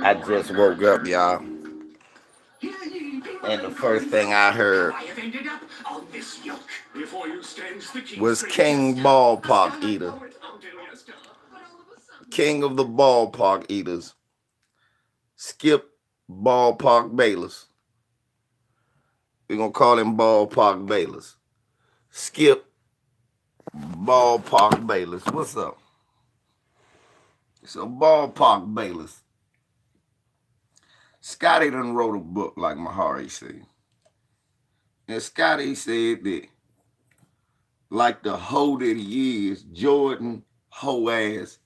I just woke up, y'all. And the first thing I heard was King Ballpark Eater. King of the Ballpark Eaters. Skip Ballpark Bayless. We're going to call him Ballpark Bayless. Skip Ballpark Bayless. What's up? So Ballpark Bayless. Scotty done wrote a book, like Mahari said. And Scotty said that, like the hoe that he is, Jordan hoe ass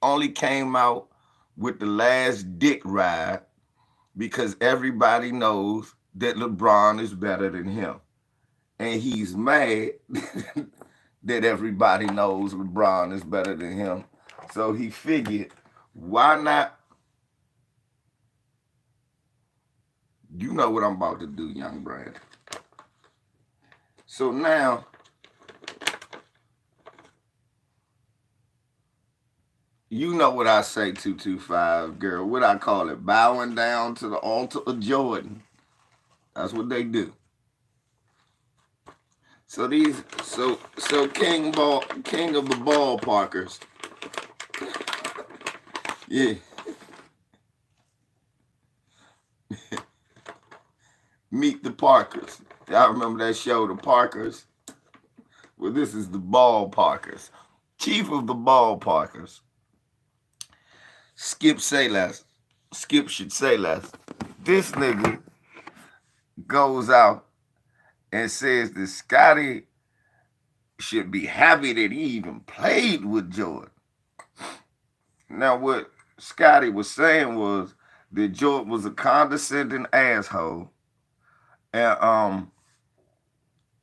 only came out with the last dick ride because everybody knows that LeBron is better than him. And he's mad that everybody knows LeBron is better than him. So he figured, why not? You know what I'm about to do, young Brad. So now, you know what I say, 225, girl. What I call it, bowing down to the altar of Jordan. That's what they do. So King of the Ballparkers. Yeah. Meet the Parkers. Y'all remember that show, The Parkers? Well, this is the Ballparkers. Chief of the Ballparkers. Skip say less. Skip should say less. This nigga goes out and says that Scotty should be happy that he even played with Jordan. Now, what Scotty was saying was that Jordan was a condescending asshole. And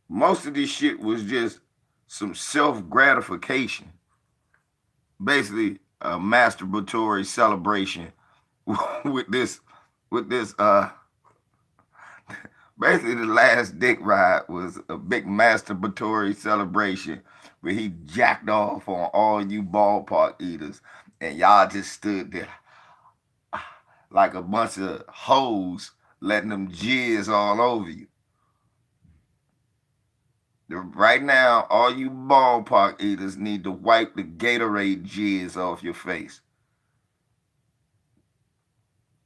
most of this shit was just some self-gratification. Basically, a masturbatory celebration with this basically the last dick ride was a big masturbatory celebration where he jacked off on all you ballpark eaters and y'all just stood there like a bunch of hoes letting them jizz all over you. Right now, all you ballpark eaters need to wipe the Gatorade jizz off your face.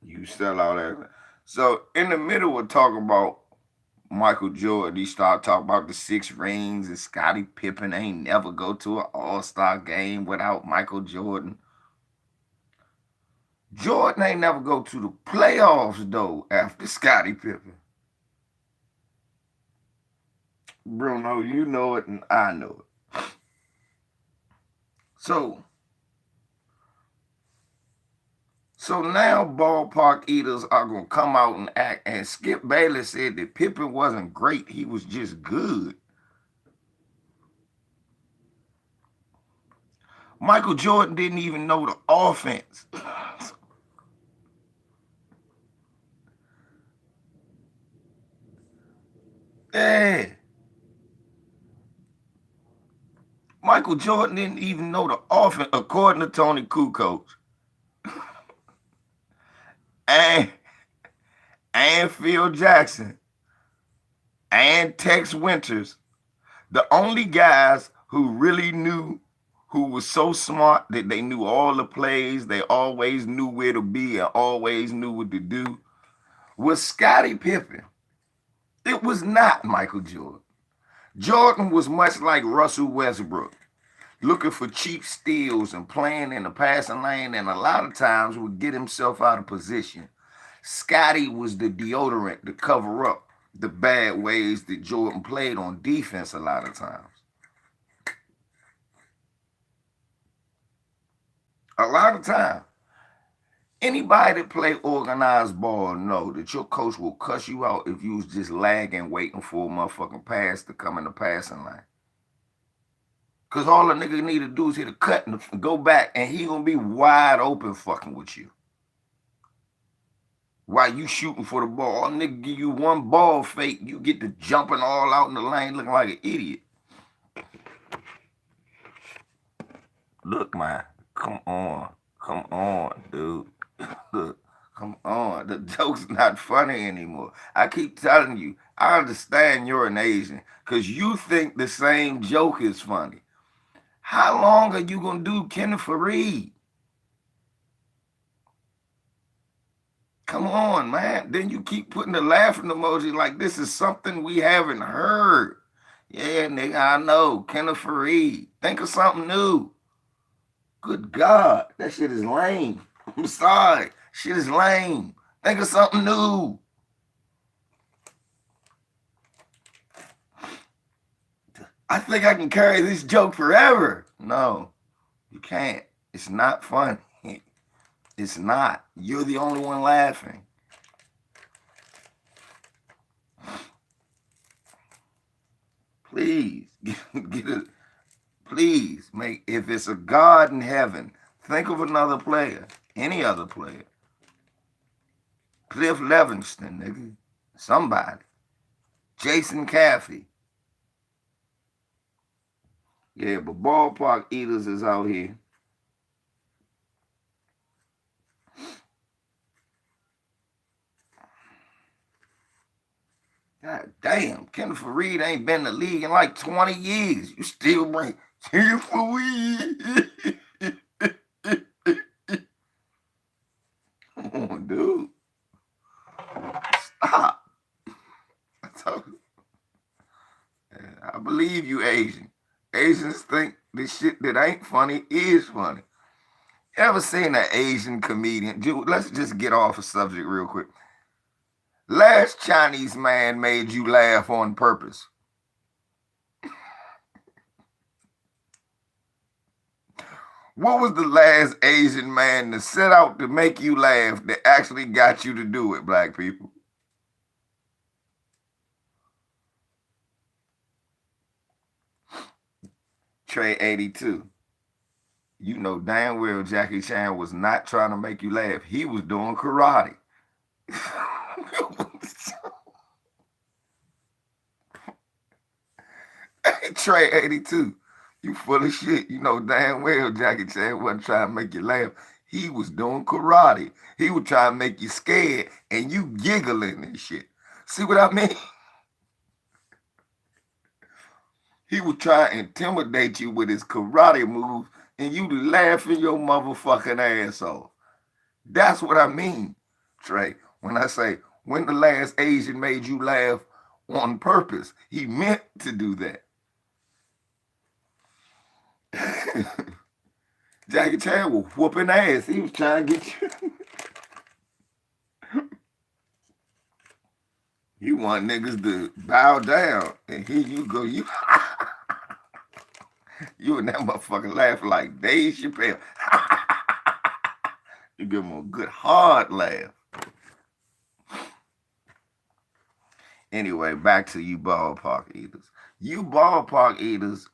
You sell all that. So in the middle of talking about Michael Jordan, he started talking about the 6 rings and Scottie Pippen ain't never go to an all-star game without Michael Jordan. Jordan ain't never go to the playoffs, though, after Scottie Pippen. Bruno, you know it and I know it. So now ballpark eaters are going to come out and act. And Skip Bayless said that Pippen wasn't great. He was just good. Michael Jordan didn't even know the offense. Yeah. Michael Jordan didn't even know the offense, according to Tony Kukoc. and Phil Jackson and Tex Winters, the only guys who really knew, who was so smart that they knew all the plays, they always knew where to be and always knew what to do, was Scottie Pippen. It was not Michael Jordan. Jordan was much like Russell Westbrook, looking for cheap steals and playing in the passing lane, and a lot of times would get himself out of position. Scotty was the deodorant to cover up the bad ways that Jordan played on defense a lot of times. A lot of times. Anybody that play organized ball know that your coach will cuss you out if you was just lagging, waiting for a motherfucking pass to come in the passing line. Because all a nigga need to do is hit a cut and go back, and he going to be wide open fucking with you. While you shooting for the ball, all nigga give you one ball fake, you get to jumping all out in the lane looking like an idiot. Look, man, Come on. Come on, dude. Look, come on. The joke's not funny anymore. I keep telling you, I understand you're an Asian because you think the same joke is funny. How long are you going to do Kenneth Fareed? Come on, man. Then you keep putting the laughing emoji like this is something we haven't heard. Yeah, nigga, I know. Kenneth Fareed. Think of something new. Good God. That shit is lame. I'm sorry. Shit is lame. Think of something new. I think I can carry this joke forever. No, you can't. It's not funny. It's not. You're the only one laughing. Please get it. Please make if it's a God in heaven, think of another player, any other player. Cliff Levingston, nigga, somebody. Jason Caffey. Yeah, but ballpark eaters is out here. God damn, Kenneth Fareed ain't been in the league in like 20 years. You still bring Kenneth Fareed. Come on, dude. Stop. I believe you, Asian. Asians think this shit that ain't funny is funny. You ever seen an Asian comedian? Dude, let's just get off the subject real quick. Last Chinese man made you laugh on purpose. What was the last Asian man to set out to make you laugh that actually got you to do it, black people? Trey 82. You know damn well Jackie Chan was not trying to make you laugh. He was doing karate. Trey 82. You full of shit. You know damn well Jackie Chan wasn't trying to make you laugh. He was doing karate. He was trying to make you scared and you giggling and shit. See what I mean? He was trying to intimidate you with his karate moves and you laughing your motherfucking ass off. That's what I mean, Trey. When I say, when the last Asian made you laugh on purpose, he meant to do that. Jackie Chan was whooping ass. He was trying to get you. You want niggas to bow down, and here you go. You you and that motherfucker laugh like Dave Chappelle. You give him a good hard laugh. Anyway, back to you ballpark eaters. You ballpark eaters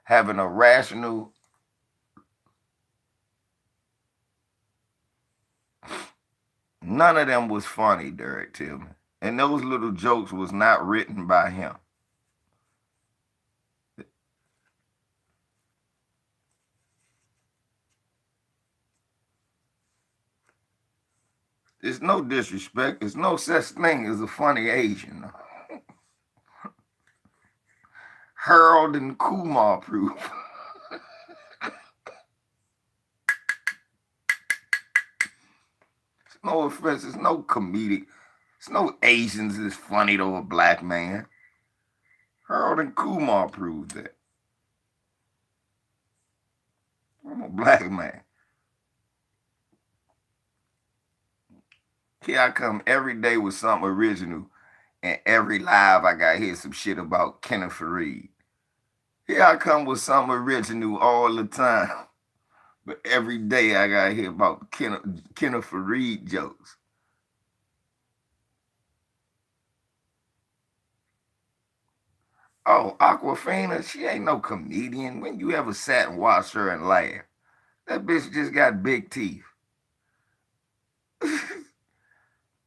have an irrational. None of them was funny, Derek Tillman. And those little jokes was not written by him. There's no disrespect. There's no such thing as a funny Asian. Harold and Kumar proof. No offense. It's no comedic. It's no Asians is funny to a black man. Harold and Kumar proved that. I'm a black man. Here I come every day with something original, and every live I got here some shit about Kenneth Fareed. Here I come with something original all the time, but every day I got here about Kenneth Fareed jokes. Oh, Aquafina, she ain't no comedian. When you ever sat and watched her and laughed? That bitch just got big teeth.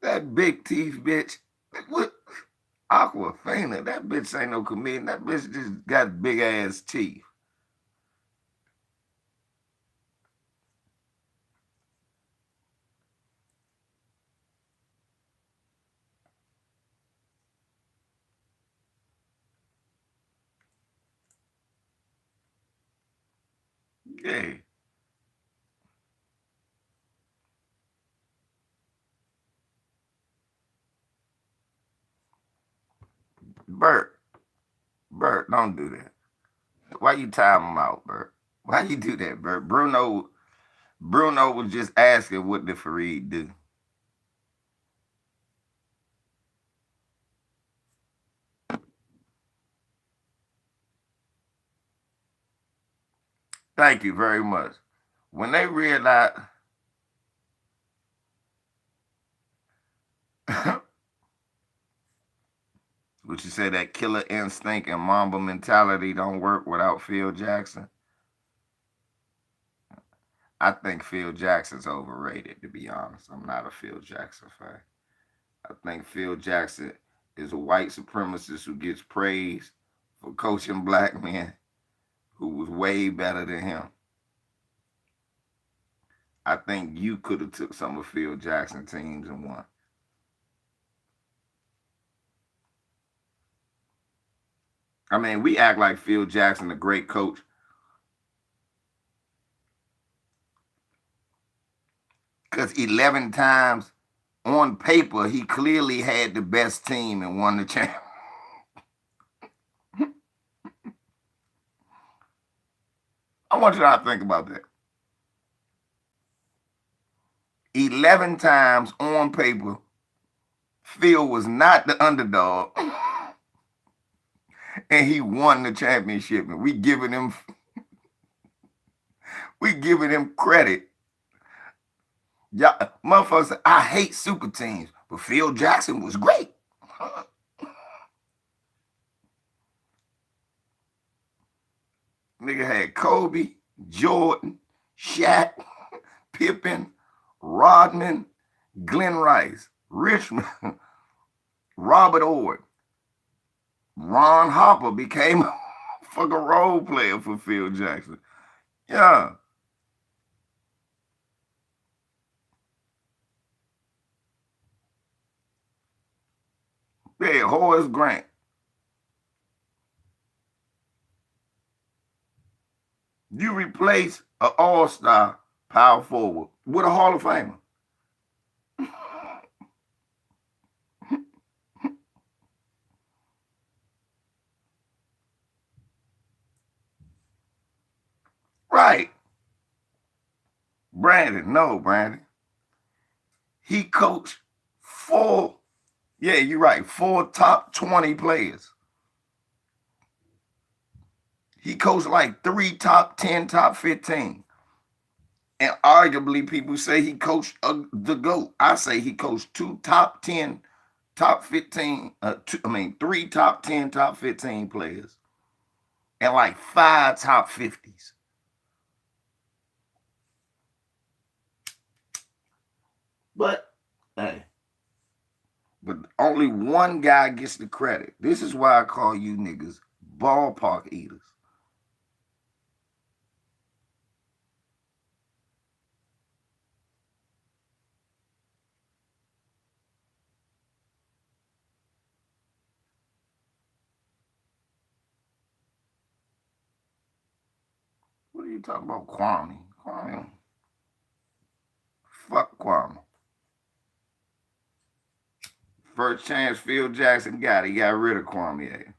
That big teeth bitch. What? Aquafina, that bitch ain't no comedian. That bitch just got big ass teeth. Yeah. Bert, Bert, don't do that. Why you time him out, Bert? Why you do that, Bert? Bruno was just asking what did Fareed do. Thank you very much. When they realized would you say that killer instinct and Mamba mentality don't work without Phil Jackson? I think Phil Jackson's overrated, to be honest. I'm not a Phil Jackson fan. I think Phil Jackson is a white supremacist who gets praised for coaching black men who was way better than him. I think you could have took some of Phil Jackson teams and won. I mean, we act like Phil Jackson a great coach because 11 times on paper he clearly had the best team and won the championship. I want you to think about that. 11 times on paper, Phil was not the underdog, and he won the championship. And we giving him credit. Y'all, motherfuckers say, I hate super teams, but Phil Jackson was great. Nigga had Kobe, Jordan, Shaq, Pippen, Rodman, Glenn Rice, Richmond, Robert Ord. Ron Harper became a fucking role player for Phil Jackson. Yeah. Yeah, Horace Grant. You replace an all-star power forward with a Hall of Famer. Right. Brandon, no, Brandon. He coached four, yeah, you're right, four top 20 players. He coached like three top 10, top 15. And arguably, people say he coached the GOAT. I say he coached two top 10, top 15, three top 10, top 15 players, and like five top 50s. But, hey, but only one guy gets the credit. This is why I call you niggas ballpark eaters. What are you talking about, Kwame? Kwame, fuck Kwame. First chance Phil Jackson got, he got rid of Kwame.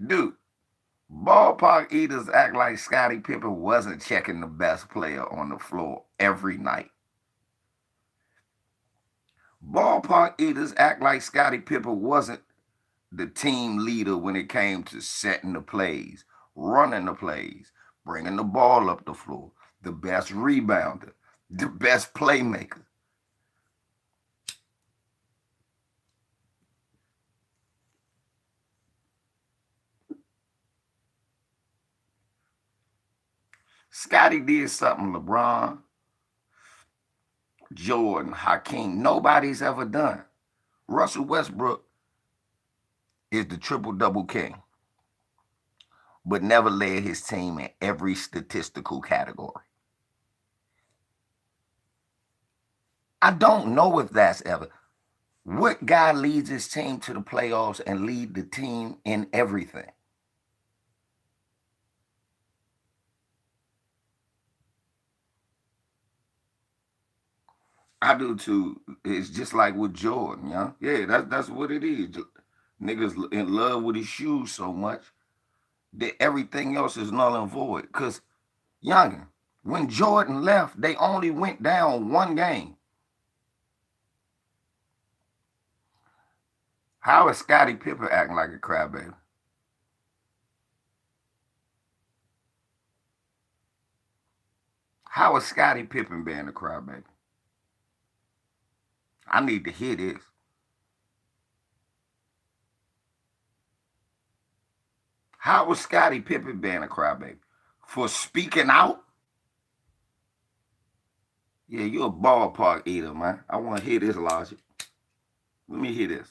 Dude, ballpark eaters act like Scottie Pippen wasn't checking the best player on the floor every night. Ballpark eaters act like Scottie Pippen wasn't the team leader when it came to setting the plays, running the plays, bringing the ball up the floor, the best rebounder, the best playmaker. Scotty did something LeBron, Jordan, Hakeem, nobody's ever done. Russell Westbrook is the triple double king, but never led his team in every statistical category. I don't know if that's ever. What guy leads his team to the playoffs and lead the team in everything? I do too. It's just like with Jordan, yeah. Yeah, that's what it is. Niggas in love with his shoes so much that everything else is null and void. Cause Youngin, when Jordan left, they only went down one game. How is Scottie Pippen acting like a crybaby? How is Scottie Pippen being a crybaby? I need to hear this. How was Scottie Pippen being a crybaby? For speaking out? Yeah, you a ballpark eater, man. I want to hear this logic. Let me hear this.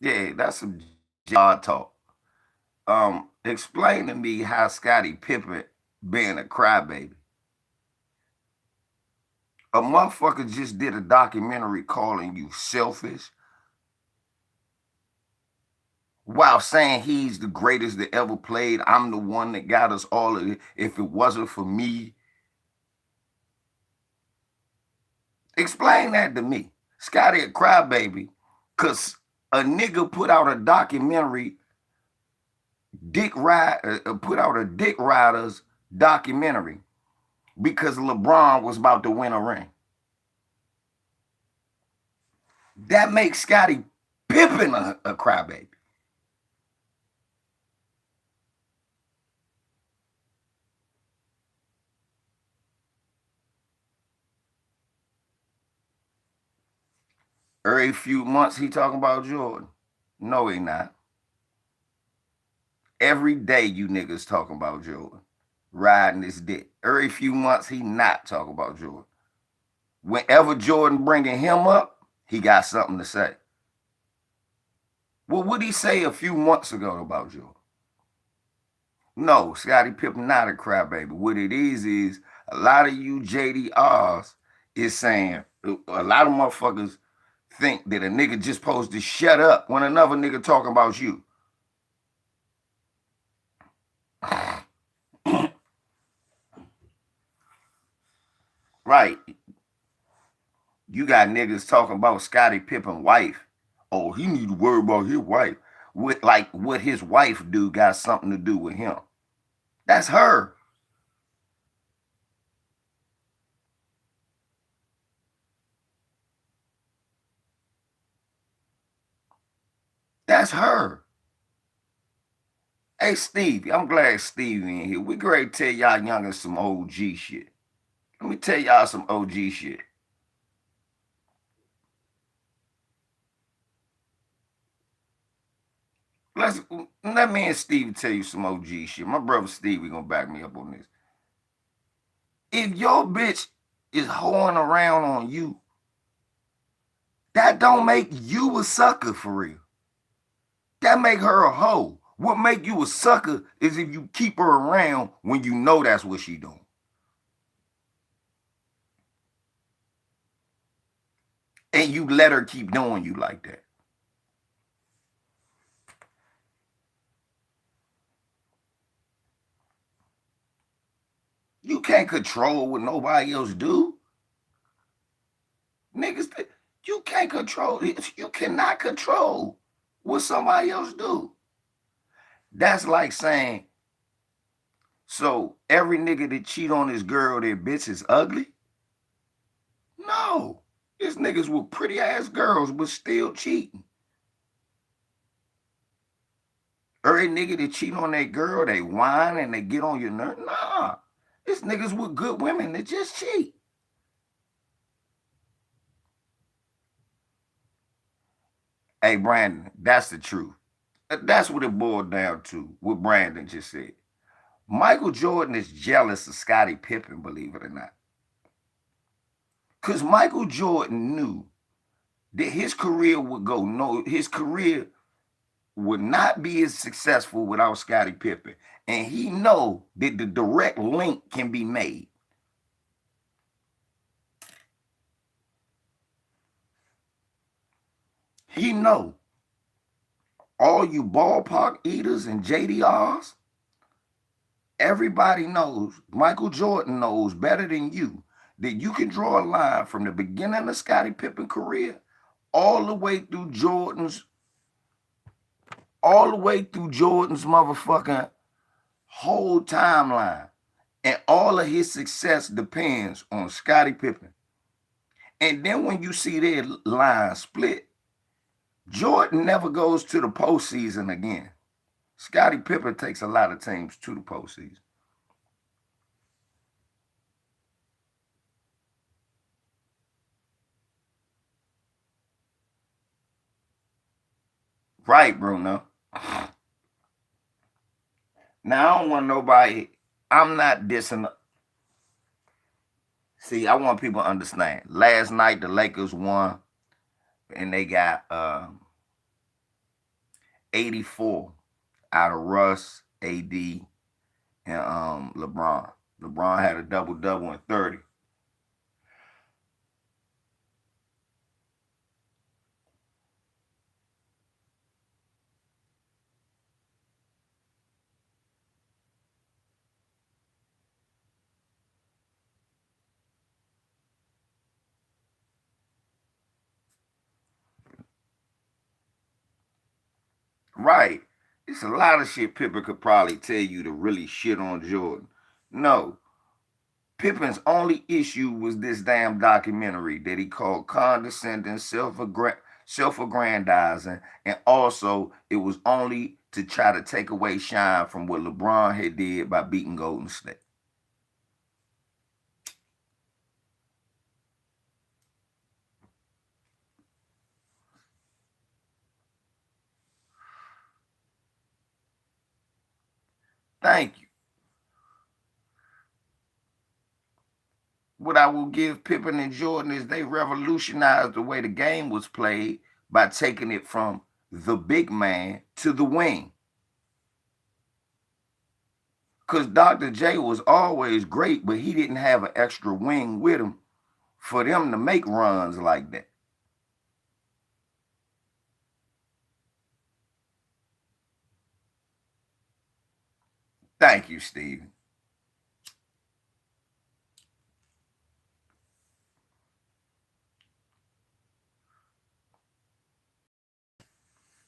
Yeah, that's some hard talk. Explain to me how Scottie Pippen being a crybaby. A motherfucker just did a documentary calling you selfish while saying he's the greatest that ever played. I'm the one that got us all of it. If it wasn't for me, explain that to me. Scotty a crybaby, cause a nigga put out a documentary, put out a Dick Riders documentary because LeBron was about to win a ring. That makes Scottie Pippen a crybaby. Every few months he talking about Jordan. No, he not. Every day you niggas talking about Jordan. Riding his dick. Every few months he not talking about Jordan. Whenever Jordan bringing him up, he got something to say. Well, what did he say a few months ago about Jordan? No, Scottie Pippen not a crybaby. What it is a lot of you JDRs is saying a lot of motherfuckers think that a nigga just supposed to shut up when another nigga talking about you. Right. You got niggas talking about Scottie Pippen wife. Oh, he need to worry about his wife. What his wife do got something to do with him. That's her. That's her. Hey Stevie, I'm glad Stevie in here. We great to tell y'all youngins some OG shit. Let me tell y'all some OG shit. Let's Let me and Stevie tell you some OG shit. My brother Stevie gonna back me up on this. If your bitch is hoeing around on you, that don't make you a sucker for real. That make her a hoe. What make you a sucker is if you keep her around when you know that's what she doing. And you let her keep doing you like that. You can't control what nobody else do. Niggas, you can't control it. You cannot control what somebody else do. That's like saying, so every nigga that cheat on his girl, their bitch is ugly? No. It's niggas with pretty ass girls but still cheating. Every nigga that cheat on their girl, they whine and they get on your nerve. Nah. It's niggas with good women that just cheat. Hey, Brandon, that's the truth. That's what it boiled down to, what Brandon just said. Michael Jordan is jealous of Scottie Pippen, believe it or not. Because Michael Jordan knew that his career would go no, his career would not be as successful without Scottie Pippen. And he know that the direct link can be made. He know all you ballpark eaters and JDRs, everybody knows, Michael Jordan knows better than you, that you can draw a line from the beginning of Scottie Pippen's career all the way through Jordan's motherfucking whole timeline. And all of his success depends on Scottie Pippen. And then when you see their line split, Jordan never goes to the postseason again. Scottie Pippen takes a lot of teams to the postseason. Right, Bruno. Now, I don't want nobody, I'm not dissing. See, I want people to understand. Last night, the Lakers won, and they got 84 out of Russ, AD, and LeBron. LeBron had a double-double and 30. Right. It's a lot of shit Pippen could probably tell you to really shit on Jordan. No. Pippen's only issue was this damn documentary that he called condescending, self-aggrandizing, and also it was only to try to take away shine from what LeBron had did by beating Golden State. Thank you. What I will give Pippen and Jordan is they revolutionized the way the game was played by taking it from the big man to the wing. Because Dr. J was always great, but he didn't have an extra wing with him for them to make runs like that. Thank you, Steven.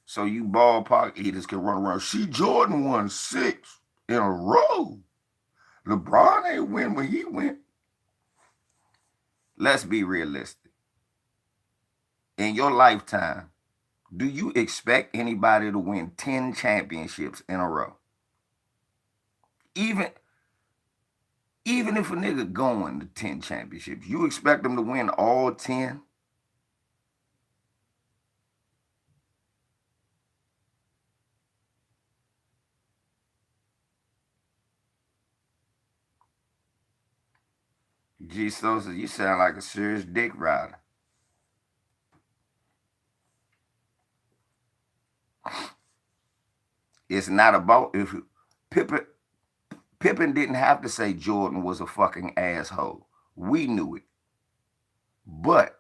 So you ballpark eaters can run around. See, Jordan won 6 in a row. LeBron ain't win when he went. Let's be realistic. In your lifetime, do you expect anybody to win 10 championships in a row? Even if a nigga going to 10 championships, you expect them to win all 10? G Sosa, you sound like a serious dick rider. It's not about if Pippen didn't have to say Jordan was a fucking asshole. We knew it. But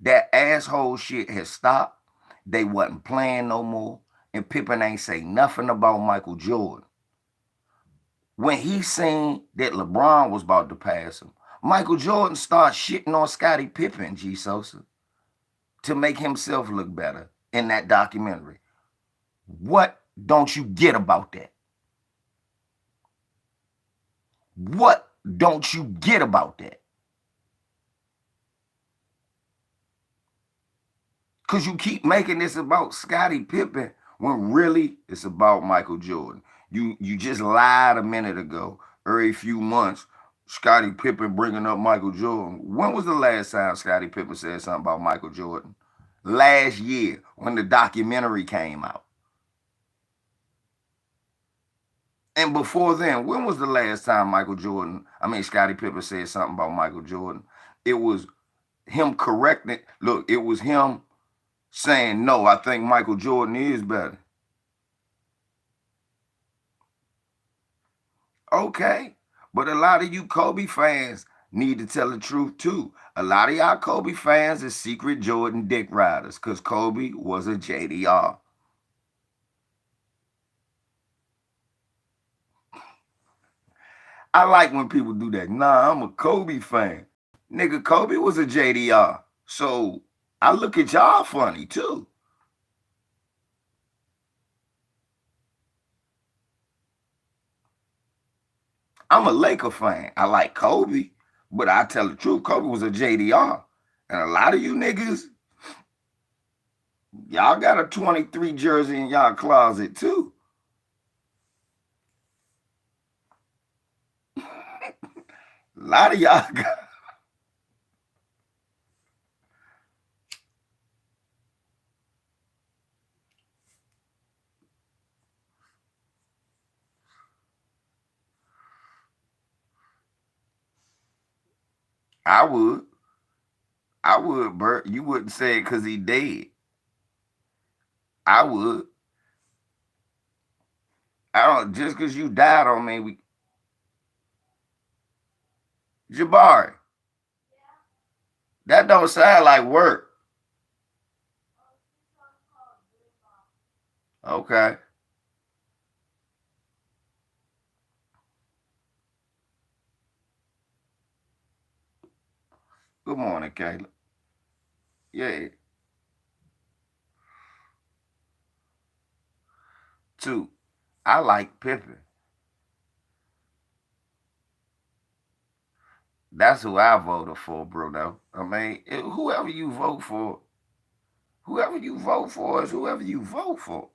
that asshole shit has stopped. They wasn't playing no more. And Pippen ain't say nothing about Michael Jordan. When he seen that LeBron was about to pass him, Michael Jordan started shitting on Scottie Pippen, G Sosa, to make himself look better in that documentary. What don't you get about that? What don't you get about that? Because you keep making this about Scottie Pippen when really it's about Michael Jordan. You just lied a minute ago, every few months, Scottie Pippen bringing up Michael Jordan. When was the last time Scottie Pippen said something about Michael Jordan? Last year when the documentary came out. And before then, when was the last time Scottie Pippen said something about Michael Jordan? It was him correcting. Look, it was him saying, no, I think Michael Jordan is better. Okay. But a lot of you Kobe fans need to tell the truth too. A lot of y'all Kobe fans is secret Jordan dick riders because Kobe was a JDR. I like when people do that. Nah, I'm a Kobe fan. Nigga, Kobe was a JDR. So I look at y'all funny too. I'm a Laker fan. I like Kobe, but I tell the truth, Kobe was a JDR. And a lot of you niggas, y'all got a 23 jersey in y'all closet too. A lot of y'all got. I would. I would, Bert. You wouldn't say it because he dead. I would. I don't just because you died on me. Jabari, that don't sound like work. Okay. Good morning, Caleb. Yeah. Two. I like Pippen. That's who I voted for, Bruno. I mean, whoever you vote for is whoever you vote for.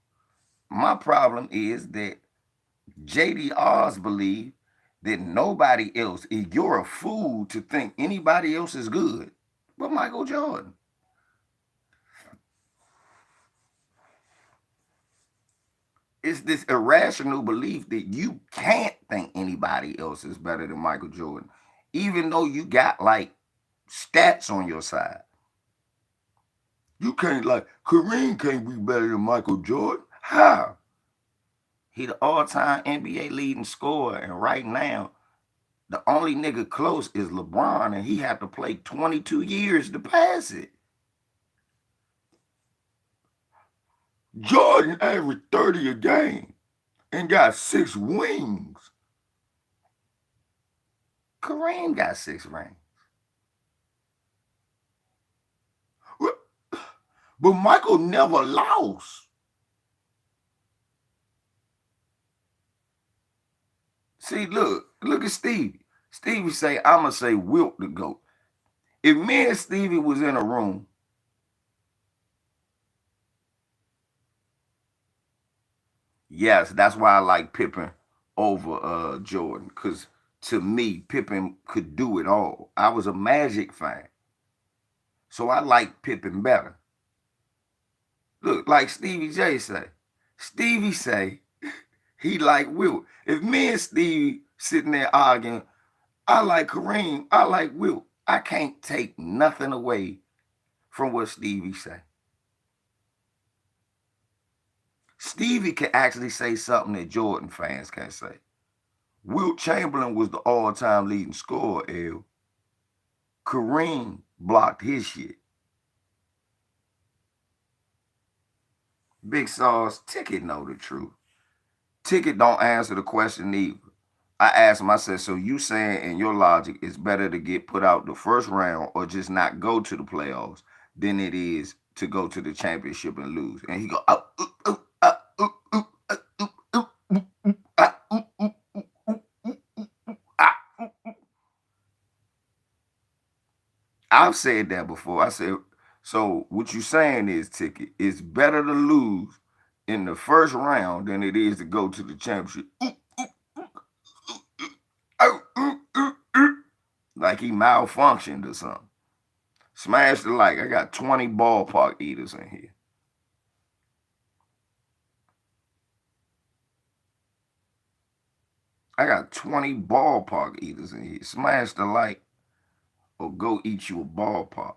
My problem is that JDRs believe that nobody else, you're a fool to think anybody else is good but Michael Jordan. It's this irrational belief that you can't think anybody else is better than Michael Jordan, even though you got like stats on your side. You can't like Kareem can't be better than Michael Jordan. How? He the all-time NBA leading scorer, and right now the only nigga close is LeBron, and he had to play 22 years to pass it. Jordan averaged 30 a game and got 6 wings. Kareem got 6 rings. But Michael never lost. See, look at Stevie. Stevie say, I'ma say Wilt the GOAT. If me and Stevie was in a room, yes, that's why I like Pippen over Jordan. Because to me, Pippen could do it all. I was a Magic fan. So I like Pippen better. Look, like Stevie J say. Stevie say he like Wilt. If me and Stevie sitting there arguing, I like Kareem, I like Wilt. I can't take nothing away from what Stevie say. Stevie can actually say something that Jordan fans can't say. Wilt Chamberlain was the all-time leading scorer, L. Kareem blocked his shit. Big Sauce, Ticket know the truth. Ticket don't answer the question either. I asked him, I said, so you saying in your logic it's better to get put out the first round or just not go to the playoffs than it is to go to the championship and lose? And he go, oh, I've said that before. I said, so what you saying is, Ticket, it's better to lose in the first round than it is to go to the championship. Like he malfunctioned or something. Smash the like. I got 20 ballpark eaters in here. I got 20 ballpark eaters in here. Smash the like or go eat you a ballpark.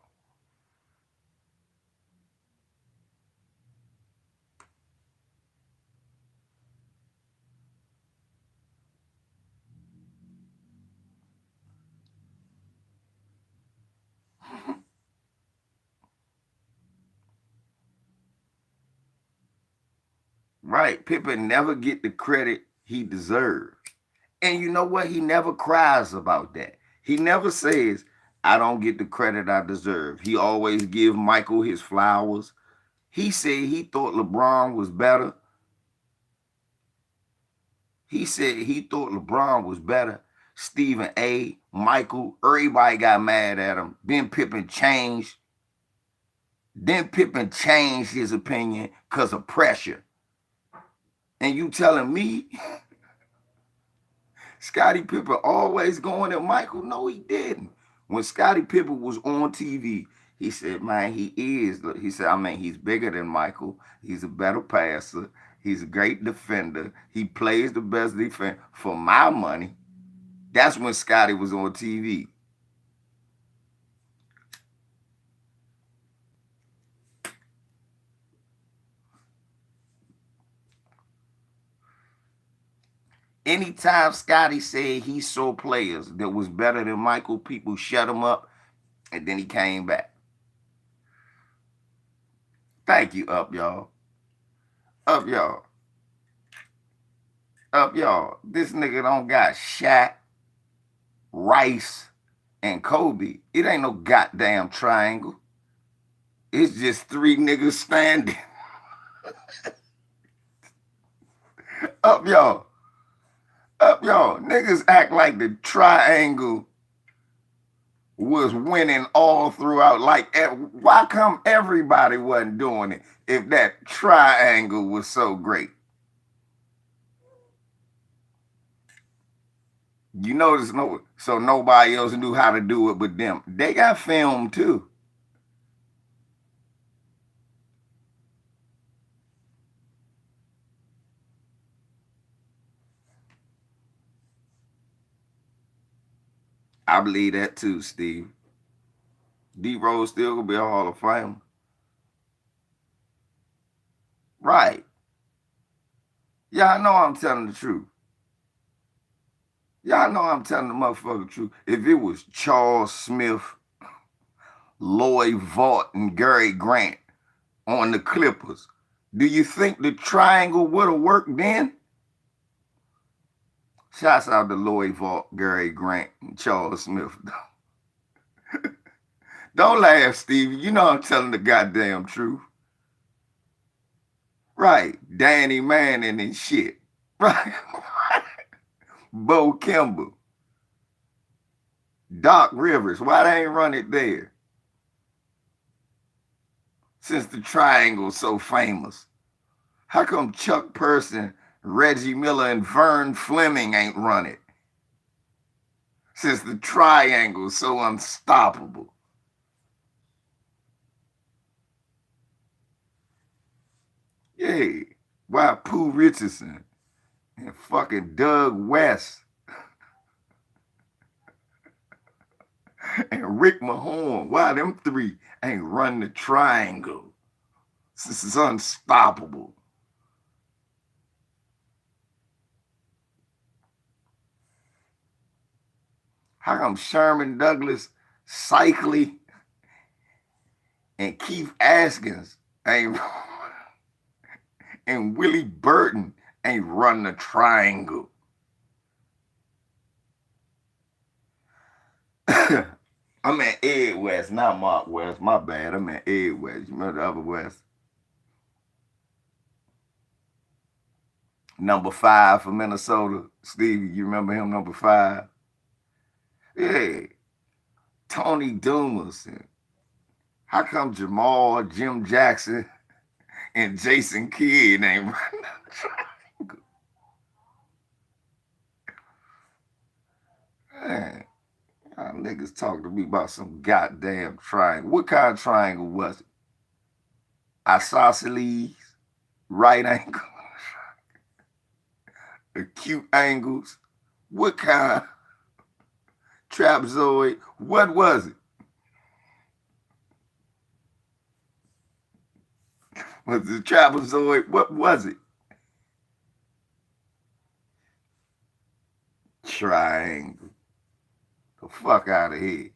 Right. Pippen never get the credit he deserves. And you know what? He never cries about that. He never says, I don't get the credit I deserve. He always give Michael his flowers. He said he thought LeBron was better. He said he thought LeBron was better. Stephen A, Michael, everybody got mad at him. Then Pippen changed. Then Pippen changed his opinion because of pressure. And you telling me Scottie Pippen always going at Michael? No, he didn't. When Scottie Pippen was on TV, he said, man, he is. He said, I mean, he's bigger than Michael. He's a better passer. He's a great defender. He plays the best defense for my money. That's when Scottie was on TV. Anytime Scottie said he saw players that was better than Michael, people shut him up, and then he came back. Thank you, up y'all. Up y'all. Up y'all. This nigga don't got Shaq, Rice, and Kobe. It ain't no goddamn triangle. It's just three niggas standing. Up y'all. Up y'all. Niggas act like the triangle was winning all throughout. Like, why come everybody wasn't doing it if that triangle was so great? You notice, so nobody else knew how to do it but them. They got film too. I believe that too, Steve. D Rose still gonna be a Hall of Famer. Right. Y'all know I'm telling the truth. Y'all know I'm telling the motherfucking truth. If it was Charles Smith, Lloyd Vaught, and Gary Grant on the Clippers, do you think the triangle would have worked then? Shouts out to Lloyd Vaught, Gary Grant, and Charles Smith. Don't laugh, Stevie. You know I'm telling the goddamn truth. Right. Danny Manning and shit. Right. Bo Kimball. Doc Rivers. Why they ain't run it there? Since the triangle's so famous. How come Chuck Person, Reggie Miller, and Vern Fleming ain't run it? Since the triangle's so unstoppable. Yeah. Why Pooh Richardson and fucking Doug West and Rick Mahorn, why them three ain't run the triangle? This is unstoppable. How come Sherman Douglas, Cycly, and Keith Askins ain't and Willie Burton ain't run the triangle? I meant Ed West, not Mark West. My bad. I meant Ed West. You remember the other West? Number 5 for Minnesota. Stevie, you remember him, number 5? Yeah. Tony Dumas. How come Jamal, Jim Jackson, and Jason Kidd ain't running the triangle? Man, y'all niggas talk to me about some goddamn triangle. What kind of triangle was it? Isosceles, right angle, acute angles. What kind? Trapezoid. What was it? Was it trapezoid? What was it? Triangle. The fuck out of here.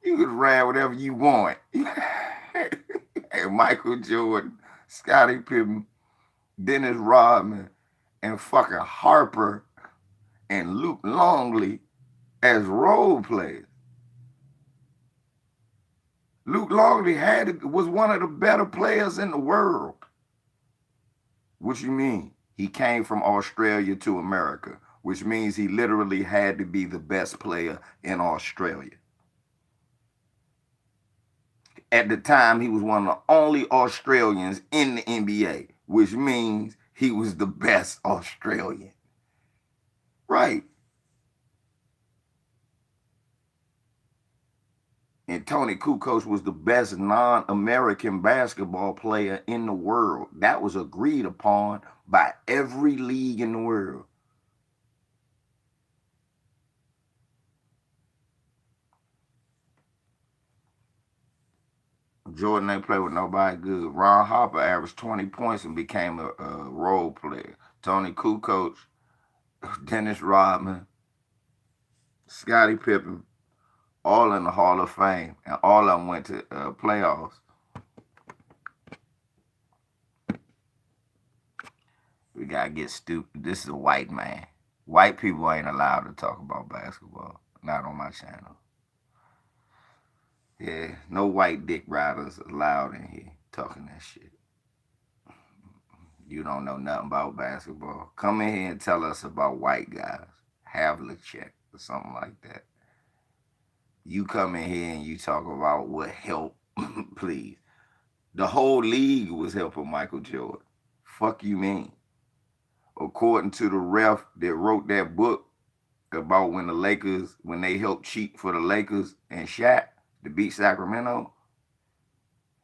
You could ran whatever you want. And Michael Jordan, Scottie Pippen, Dennis Rodman, and fucking Harper and Luke Longley as role players. Luke Longley was one of the better players in the world. What you mean? He came from Australia to America, which means he literally had to be the best player in Australia. At the time, he was one of the only Australians in the NBA, which means he was the best Australian. Right. And Tony Kukoc was the best non-American basketball player in the world. That was agreed upon by every league in the world. Jordan ain't play with nobody good. Ron Harper averaged 20 points and became a role player. Tony Kukoc, Dennis Rodman, Scottie Pippen, all in the Hall of Fame, and all of them went to playoffs. We gotta get stupid. This is a white man. White people ain't allowed to talk about basketball. Not on my channel. Yeah, no white dick riders allowed in here talking that shit. You don't know nothing about basketball. Come in here and tell us about white guys. Havlicek or something like that. You come in here and you talk about what help, please. The whole league was helping Michael Jordan. Fuck you mean? According to the ref that wrote that book about when the Lakers, when they helped cheat for the Lakers and Shaq to beat Sacramento,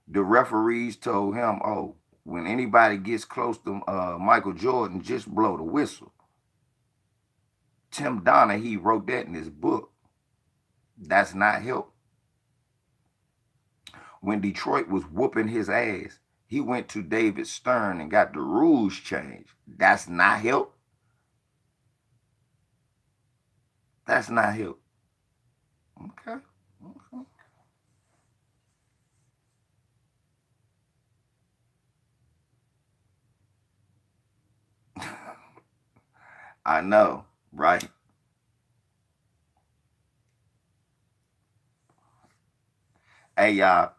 the referees told him, oh, when anybody gets close to Michael Jordan, just blow the whistle. Tim Donaghy wrote that in his book. That's not help. When Detroit was whooping his ass, he went to David Stern and got the rules changed. That's not help. That's not help. Okay. I know, right? Hey, y'all,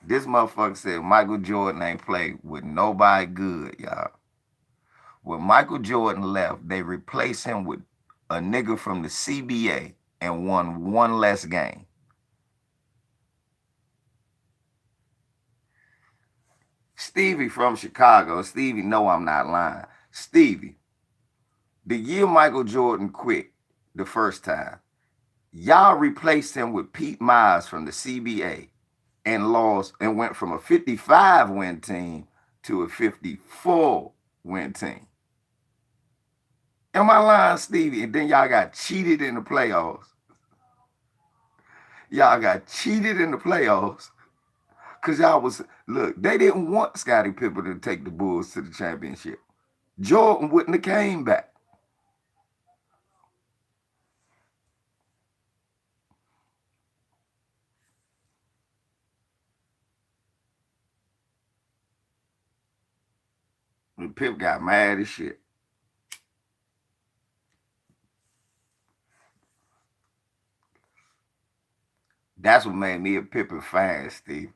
this motherfucker said Michael Jordan ain't played with nobody good, y'all. When Michael Jordan left, they replaced him with a nigga from the CBA and won one less game. Stevie from Chicago. Stevie, no, I'm not lying. Stevie, the year Michael Jordan quit the first time, y'all replaced him with Pete Mize from the CBA and lost and went from a 55 win team to a 54 win team. Am I lying, Stevie? And then y'all got cheated in the playoffs. Y'all got cheated in the playoffs because y'all was, look, they didn't want Scottie Pippen to take the Bulls to the championship. Jordan wouldn't have came back. And Pip got mad as shit. That's what made me a Pippen fan, Steve.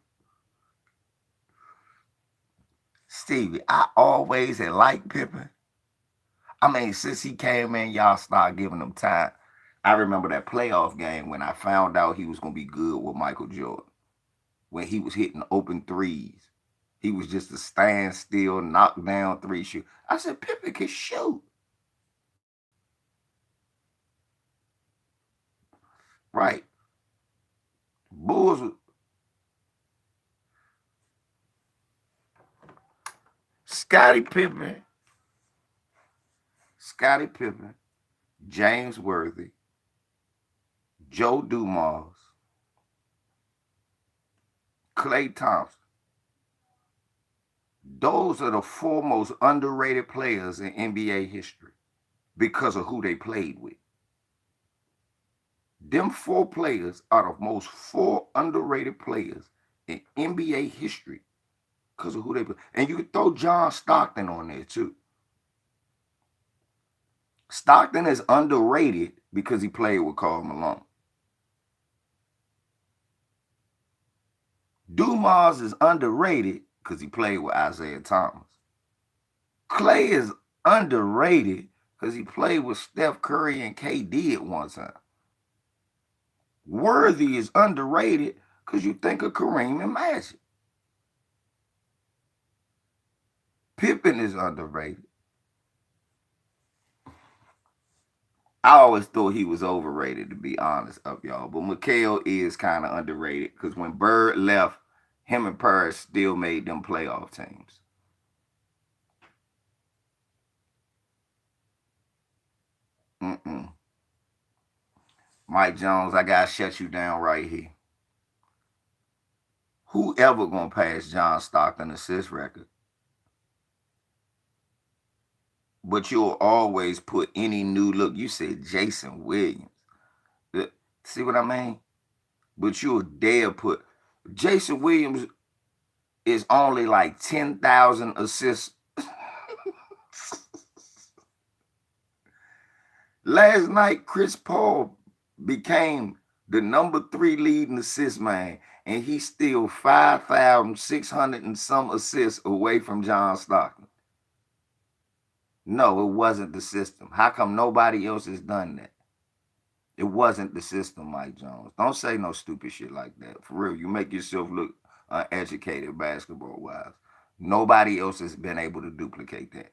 Stevie, I always had liked Pippen. I mean, since he came in, y'all started giving him time. I remember that playoff game when I found out he was going to be good with Michael Jordan, when he was hitting open threes. He was just a standstill, knockdown three shoot. I said, Pippen can shoot. Right. Bulls, Scottie Pippen, Scottie Pippen, James Worthy, Joe Dumars, Klay Thompson. Those are the four most underrated players in NBA history because of who they played with. Them four players are the most four underrated players in NBA history because of who they play. And you could throw John Stockton on there too. Stockton is underrated because he played with Karl Malone. Dumas is underrated because he played with Isaiah Thomas. Clay is underrated because he played with Steph Curry and KD at one time. Worthy is underrated because you think of Kareem and Magic. Pippen is underrated. I always thought he was overrated, to be honest, up y'all. But Mikal is kind of underrated because when Bird left, him and Paris still made them playoff teams. Mm-mm. Mike Jones, I gotta shut you down right here. Who ever gonna pass John Stockton assist record? But you'll always put any new look. You said Jason Williams. See what I mean? But you'll dare put Jason Williams is only like 10,000 assists. Last night, Chris Paul became the #3 leading assist man, and he's still 5,600 and some assists away from John Stockton. No, it wasn't the system. How come nobody else has done that? It wasn't the system, Mike Jones. Don't say no stupid shit like that. For real, you make yourself look uneducated basketball wise. Nobody else has been able to duplicate that.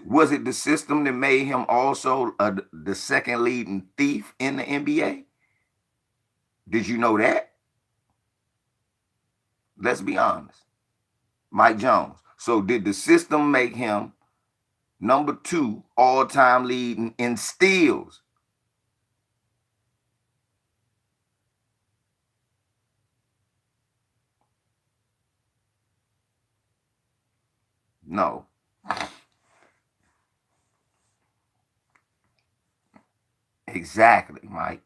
Was it the system that made him also the second leading thief in the NBA? Did you know that? Let's be honest. Mike Jones. So did the system make him #2 all-time leading in steals? No. Exactly, Mike.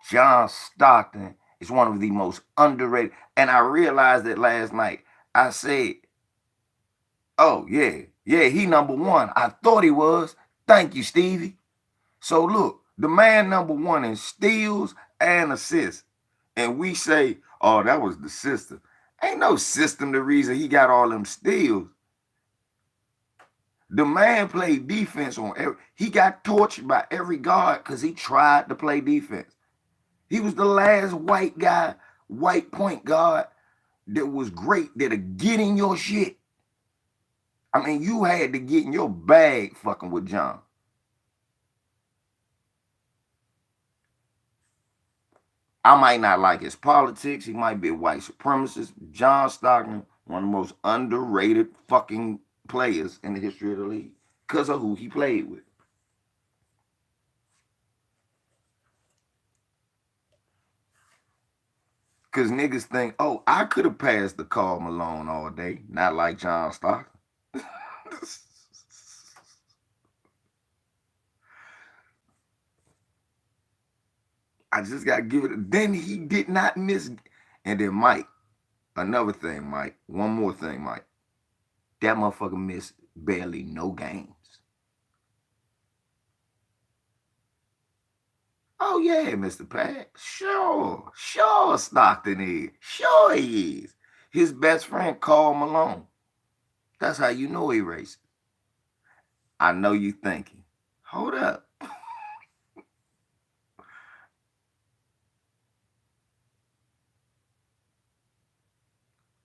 John Stockton is one of the most underrated. And I realized that last night. I said, oh, yeah, he #1. I thought he was. Thank you, Stevie. So look, the man #1 in steals and assists. And we say, oh, that was the system. Ain't no system the reason he got all them steals. The man played defense on he got tortured by every guard because he tried to play defense. He was the last white guy, white point guard that was great, that'll get in your shit. I mean, you had to get in your bag fucking with John. I might not like his politics. He might be a white supremacist. John Stockton, one of the most underrated fucking players in the history of the league because of who he played with. Because niggas think, oh, I could have passed the Karl Malone all day, not like John Stockton. I just got to give it. Then he did not miss. And then Mike, another thing, Mike, one more thing, Mike. That motherfucker missed barely no games. Oh, yeah, Mr. Pat. Sure, Stockton is. Sure he is. His best friend, Karl Malone. That's how you know he racist. I know you thinking, hold up.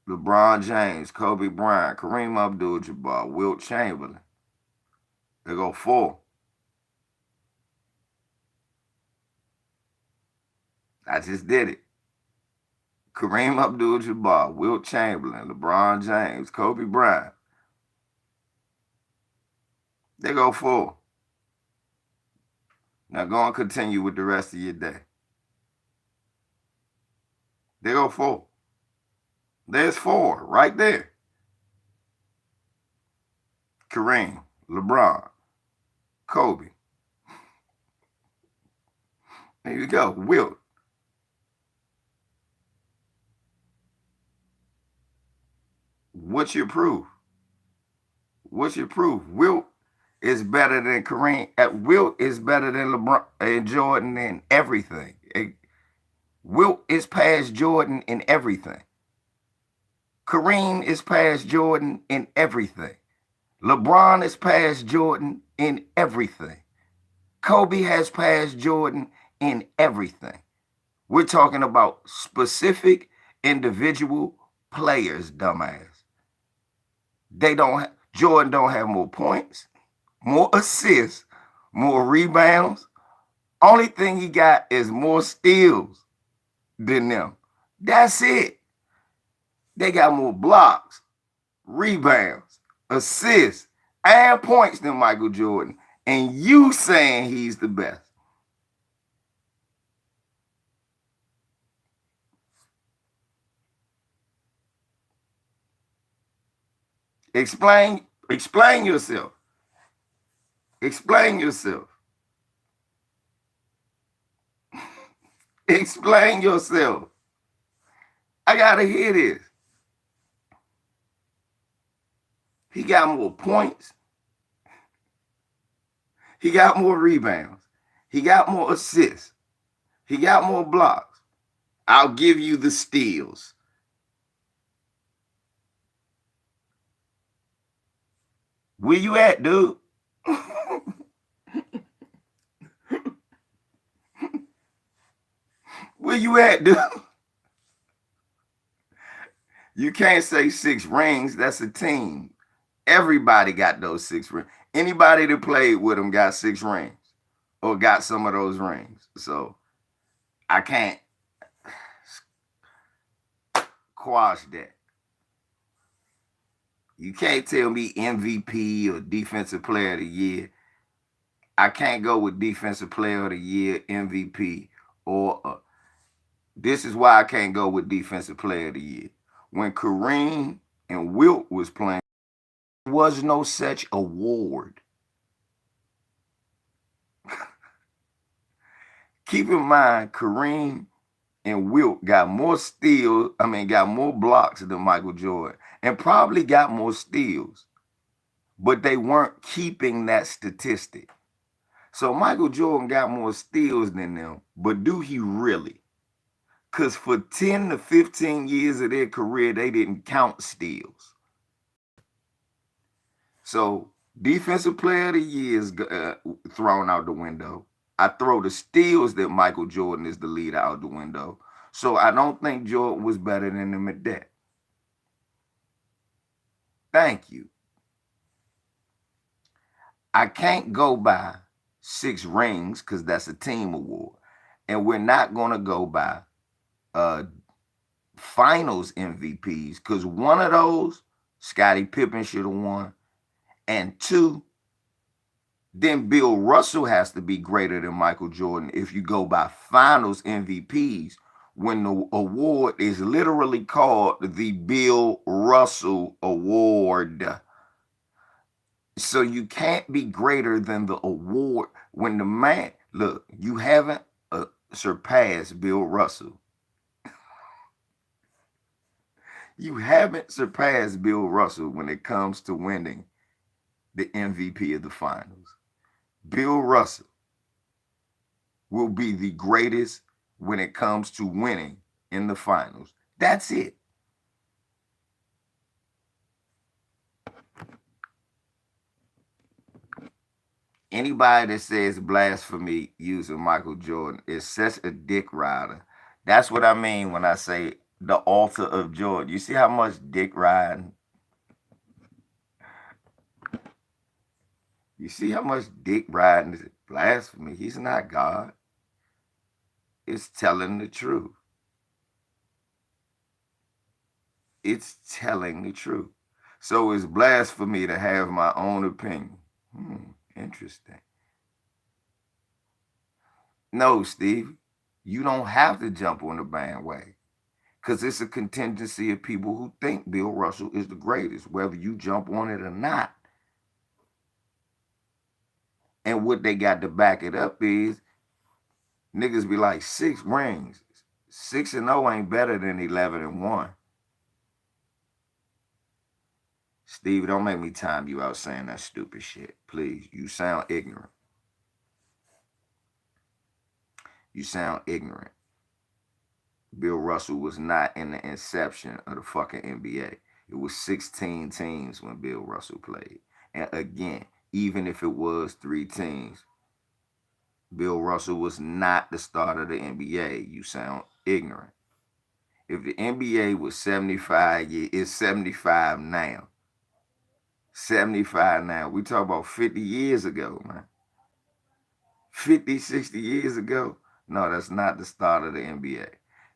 LeBron James, Kobe Bryant, Kareem Abdul-Jabbar, Wilt Chamberlain. They go 4. I just did it. Kareem Abdul-Jabbar, Wilt Chamberlain, LeBron James, Kobe Bryant. They go 4. Now go and continue with the rest of your day. They go 4. There's 4 right there. Kareem, LeBron, Kobe. There you go. Wilt. What's your proof? What's your proof? Wilt is better than Kareem. Wilt is better than LeBron and Jordan in everything. Wilt is past Jordan in everything. Kareem is past Jordan in everything. LeBron is past Jordan in everything. Kobe has passed Jordan in everything. We're talking about specific individual players, dumbass. Jordan don't have more points, more assists, more rebounds. Only thing he got is more steals than them. That's it. They got more blocks, rebounds, assists, and points than Michael Jordan. And you saying he's the best. Explain yourself. Explain yourself. Explain yourself. I gotta hear this. He got more points. He got more rebounds. He got more assists. He got more blocks. I'll give you the steals. Where you at, dude? Where you at, dude? You can't say 6 rings. That's a team. Everybody got those 6 rings. Anybody that played with him got 6 rings or got some of those rings. So I can't quash that. You can't tell me MVP or Defensive Player of the Year. I can't go with Defensive Player of the Year, MVP, or this is why I can't go with Defensive Player of the Year. When Kareem and Wilt was playing, there was no such award. Keep in mind, Kareem and Wilt got more steals, got more blocks than Michael Jordan, and probably got more steals, but they weren't keeping that statistic. So Michael Jordan got more steals than them, but do he really? Because for 10 to 15 years of their career, they didn't count steals. So Defensive Player of the Year is thrown out the window. I throw the steals that Michael Jordan is the leader out the window. So I don't think Jordan was better than him at that. Thank you. I can't go by 6 rings because that's a team award. And we're not going to go by finals MVPs because one of those, Scottie Pippen should have won. And 2, then Bill Russell has to be greater than Michael Jordan if you go by finals MVPs when the award is literally called the Bill Russell Award. So you can't be greater than the award when the man, look, you haven't surpassed Bill Russell. You haven't surpassed Bill Russell when it comes to winning the MVP of the finals. Bill Russell will be the greatest when it comes to winning in the finals. That's it. Anybody that says blasphemy using Michael Jordan is such a dick rider. That's what I mean when I say the altar of Jordan. You see how much dick riding? You see how much dick riding is blasphemy? He's not God. It's telling the truth. It's telling the truth. So it's blasphemy to have my own opinion. Interesting. No, Steve, you don't have to jump on the bandwagon because it's a contingency of people who think Bill Russell is the greatest, whether you jump on it or not. And what they got to back it up is niggas be like 6 rings. 6-0 ain't better than 11-1. Stevie, don't make me time you out saying that stupid shit. Please. You sound ignorant. You sound ignorant. Bill Russell was not in the inception of the fucking NBA. It was 16 teams when Bill Russell played. And again, even if it was 3 teams, Bill Russell was not the start of the NBA. You sound ignorant. If the NBA was 75 years, it's 75 now. 75 now. We talk about 50 years ago, man. 50, 60 years ago. No, that's not the start of the NBA.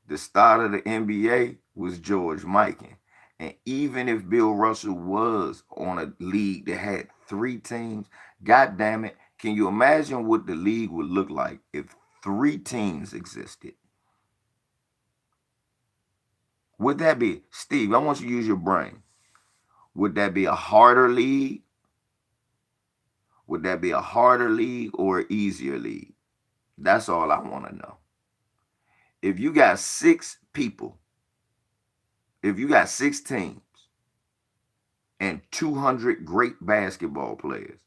The start of the NBA was George Mikan. And even if Bill Russell was on a league that had 3 teams, god damn it, can you imagine what the league would look like if 3 teams existed? Would that be, Steve, I want you to use your brain. Would that be a harder league? Would that be a harder league or an easier league? That's all I want to know. If you got 6 people, if you got 6 teams and 200 great basketball players,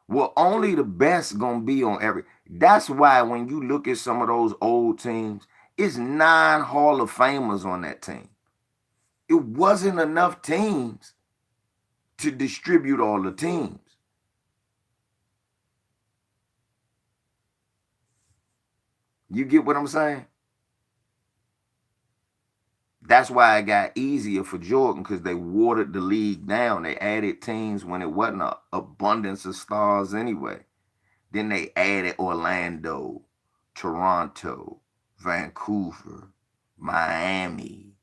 well, only the best gonna be on every. That's why when you look at some of those old teams, it's 9 Hall of Famers on that team. It wasn't enough teams to distribute all the teams. You get what I'm saying? That's why it got easier for Jordan, because they watered the league down. They added teams when it wasn't an abundance of stars anyway. Then they added Orlando, Toronto, Vancouver, Miami.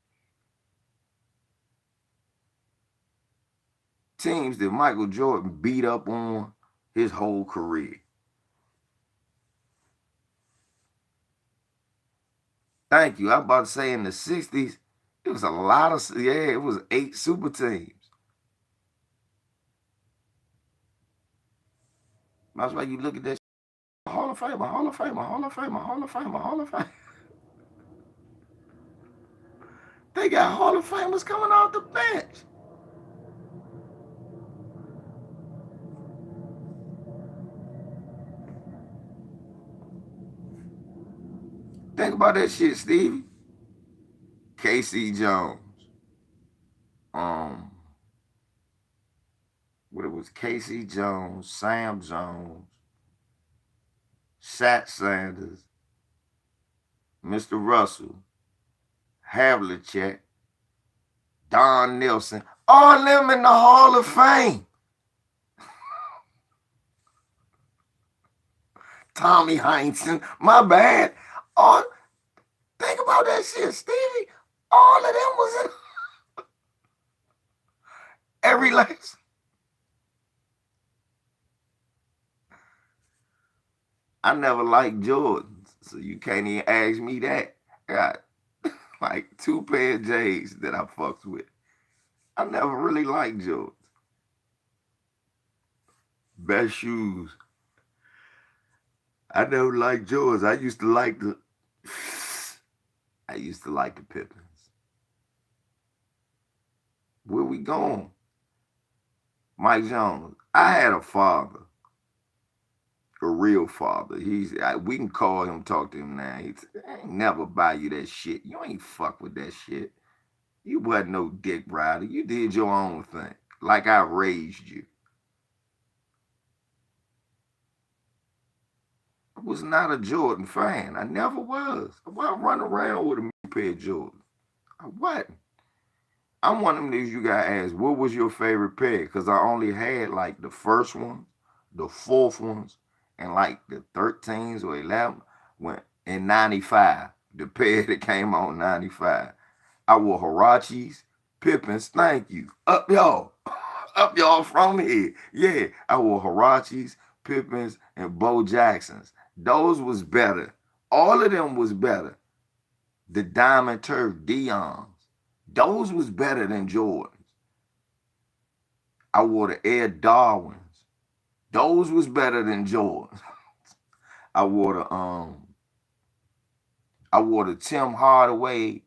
Teams that Michael Jordan beat up on his whole career. Thank you. I was about to say in the 60s, it was a lot of, yeah, it was 8 super teams. That's why you look at that Hall of Famer, Hall of Famer, Hall of Famer, Hall of Famer, Hall of Famer. They got Hall of Famers coming off the bench. Think about that shit, Stevie. Casey Jones. Um, what it was, Casey Jones, Sam Jones, Shat Sanders, Mr. Russell, Havlicek, Don Nelson, all them in the Hall of Fame. Tommy Heinsohn, my bad. All, think about that shit, Stevie. All of them was in every last. I never liked Jordans, so you can't even ask me that. I got like 2 pair of J's that I fucked with. I never really liked Jordans. Best shoes. I never liked Jordans. I used to like the Pippins. Where we going? Mike Jones. I had a father, a real father. We can call him, talk to him now. I ain't never buy you that shit. You ain't fuck with that shit. You wasn't no dick rider. You did your own thing. Like I raised you. I was not a Jordan fan. I never was. I wasn't running around with a pair of Jordans. I wasn't. I'm one of them niggas you got asked, what was your favorite pair? Because I only had like the first ones, the fourth ones, and like the 13s or 11 when in 95. The pair that came out in 95. I wore Hirachis, Pippins, thank you. Up y'all. Up y'all from here. Yeah, I wore Hirachis, Pippins, and Bo Jacksons. Those was better. All of them was better. The Diamond Turf Dion's. Those was better than Jordans. I wore the Air Darwins. Those was better than Jordans. I wore the Tim Hardaway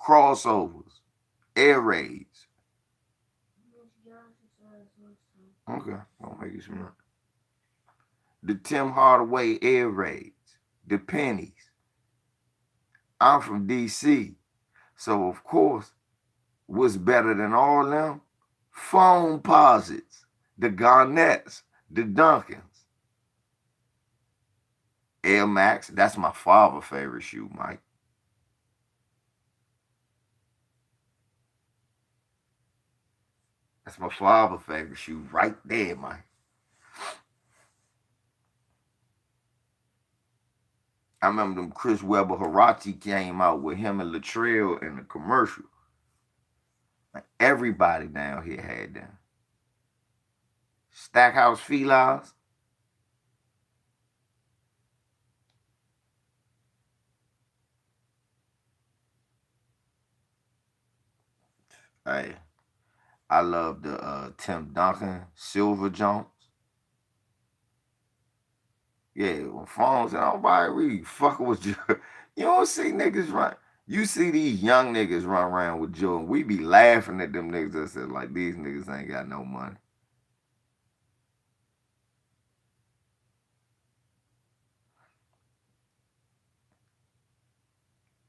crossovers, Air Raids. Okay, I'll make you some. The Tim Hardaway air raids, the pennies. I'm from DC, so of course, what's better than all of them? Phone posits, the Garnetts, the Duncans. Air Max, that's my father's favorite shoe, Mike. That's my father's favorite shoe right there, Mike. I remember them Chris Webber Hirachi came out with him and Latrell in the commercial. Like everybody down here had them. Stackhouse Felines. Hey, I love the Tim Duncan Silver Jones. Yeah, when phones and nobody really fucking with you. You don't see niggas run. You see these young niggas run around with Jordan. We be laughing at them niggas that said like these niggas ain't got no money.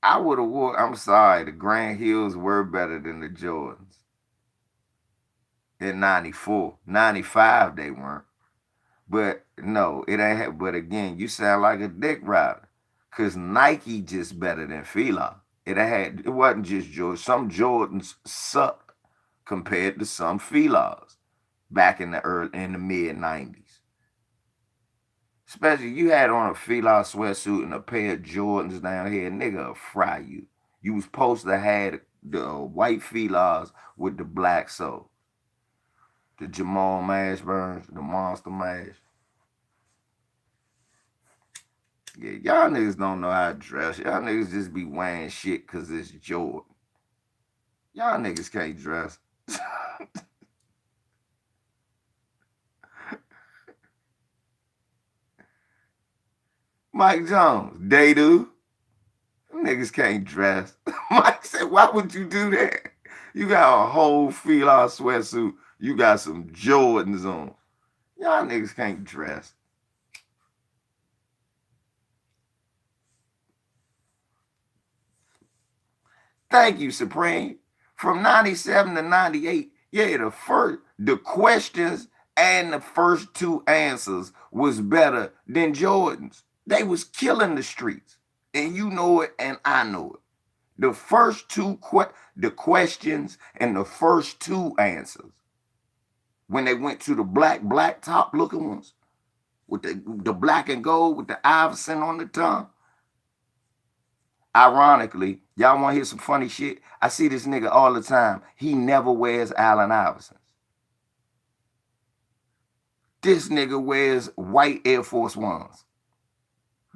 I would have wore. I'm sorry, the Grand Hills were better than the Jordans in '94, '95. They weren't. But no, it ain't. But again, you sound like a dick rider, cause Nike just better than Fila. It had. It wasn't just Jordan. Some Jordans sucked compared to some Filas back in the mid '90s. Especially you had on a Fila sweatsuit and a pair of Jordans down here, nigga, will fry you. You was supposed to have the white Filas with the black sole, the Jamal Mashburns, the Monster Mash. Yeah, y'all niggas don't know how to dress. Y'all niggas just be wearing shit because it's Jordan. Y'all niggas can't dress. Mike Jones, they do. Niggas can't dress. Mike said, why would you do that? You got a whole feel sweatsuit. You got some Jordans on. Y'all niggas can't dress. Thank you, Supreme. From 97 to 98, yeah, the questions and the first two answers was better than Jordan's. They was killing the streets. And you know it and I know it. The first the questions and the first two answers. When they went to the black top looking ones with the black and gold with the Iverson on the tongue. Ironically, y'all want to hear some funny shit? I see this nigga all the time. He never wears Allen Iversons. This nigga wears white Air Force Ones.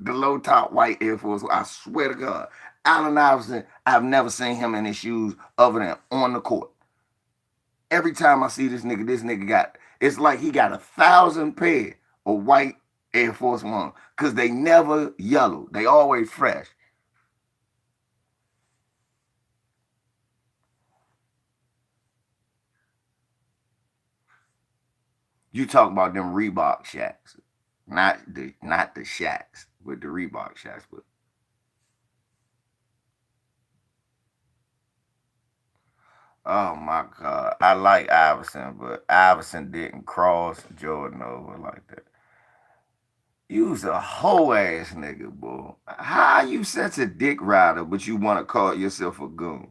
The low top white Air Force One. I swear to God. Allen Iverson, I've never seen him in his shoes other than on the court. Every time I see this nigga got, it's like he got 1,000 pair of white Air Force One. Because they never yellow. They always fresh. You talk about them Reebok shacks, not the shacks, but the Reebok shacks. But oh my God, I like Iverson, but Iverson didn't cross Jordan over like that. You's a whole ass nigga, boy. How you such a dick rider, but you want to call yourself a goon?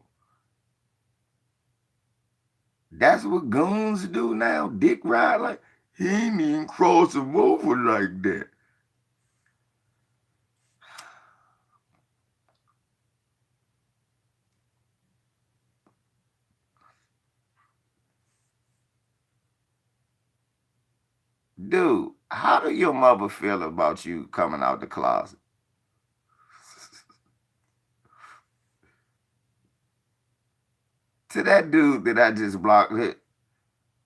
That's what goons do now. Dick ride like he ain't even cross him over like that. Dude, how do your mother feel about you coming out the closet? To that dude that I just blocked,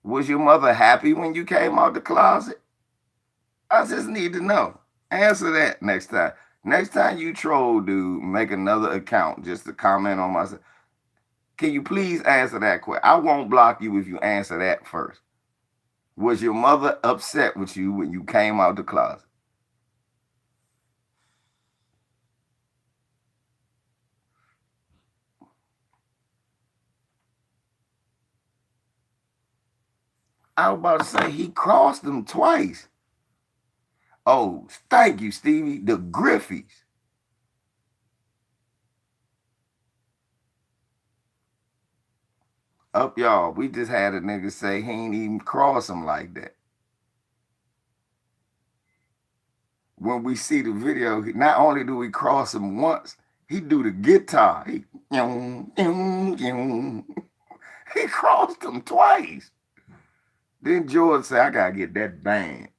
was your mother happy when you came out the closet? I just need to know. Answer that next time. Next time you troll, dude, make another account just to comment on myself. Can you please answer that question? I won't block you if you answer that first. Was your mother upset with you when you came out the closet? I was about to say he crossed them twice. Oh, thank you, Stevie. The Griffies. Up y'all. We just had a nigga say he ain't even cross him like that. When we see the video, not only do we cross him once, he do the guitar. He crossed him twice. Then George said, I gotta get that band.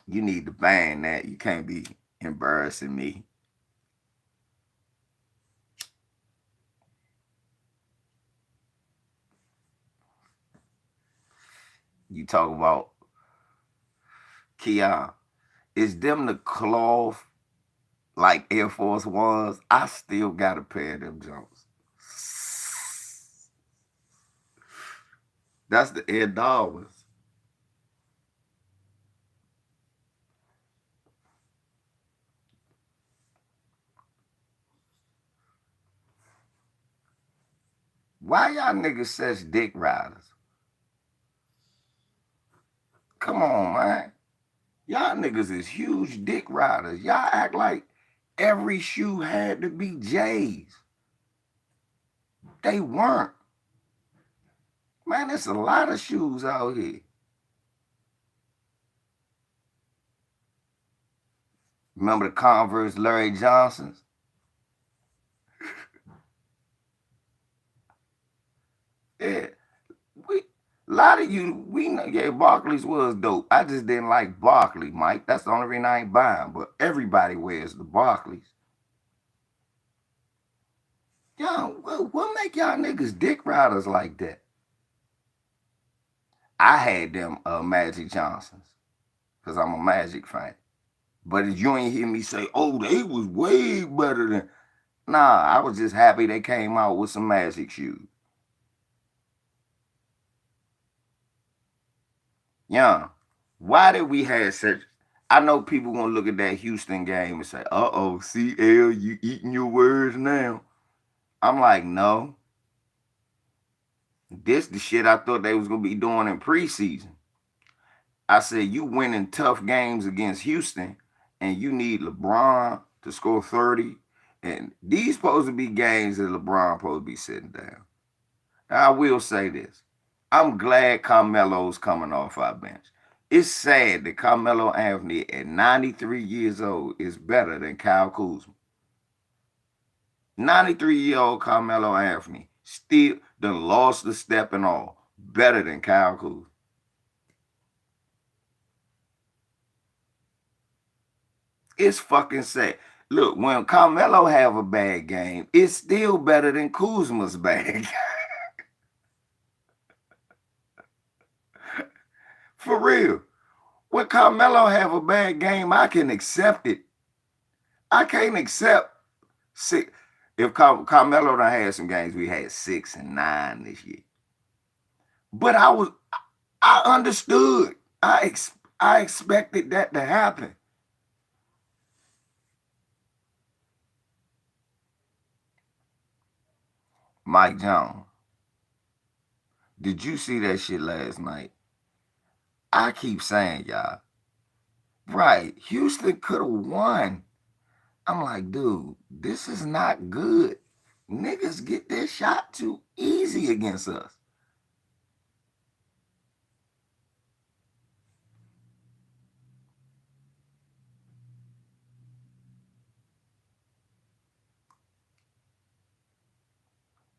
You need to ban that. You can't be embarrassing me. You talk about Keon. Is them the cloth like Air Force Ones? I still got a pair of them Jones. That's the Air Darwins. Why y'all niggas such dick riders? Come on, man. Y'all niggas is huge dick riders. Y'all act like every shoe had to be J's. They weren't. Man, there's a lot of shoes out here. Remember the Converse Larry Johnsons? Yeah. We a lot of you, we know, yeah, Barkley's was dope. I just didn't like Barkley, Mike. That's the only reason I ain't buying. But everybody wears the Barkleys. Y'all, what make y'all niggas dick riders like that? I had them Magic Johnsons because I'm a Magic fan. But if you ain't hear me say, oh, they was way better than. Nah, I was just happy they came out with some Magic shoes. Yeah. Why did we have such. I know people gonna look at that Houston game and say, uh-oh, CL, you eating your words now. I'm like, no. This the shit I thought they was gonna be doing in preseason. I said, you winning tough games against Houston, and you need LeBron to score 30. And these supposed to be games that LeBron supposed to be sitting down. I will say this. I'm glad Carmelo's coming off our bench. It's sad that Carmelo Anthony at 93 years old is better than Kyle Kuzma. 93-year-old Carmelo Anthony still done lost the step and all. Better than Kyle Kuzma. It's fucking sad. Look, when Carmelo have a bad game, it's still better than Kuzma's bad game. For real. When Carmelo have a bad game, I can accept it. I can't accept six. If Carmelo done had some games, we had 6 and 9 this year. But I understood. I expected that to happen. Mike Jones, did you see that shit last night? I keep saying, y'all, right, Houston could have won. I'm like, dude, this is not good. Niggas get their shot too easy against us.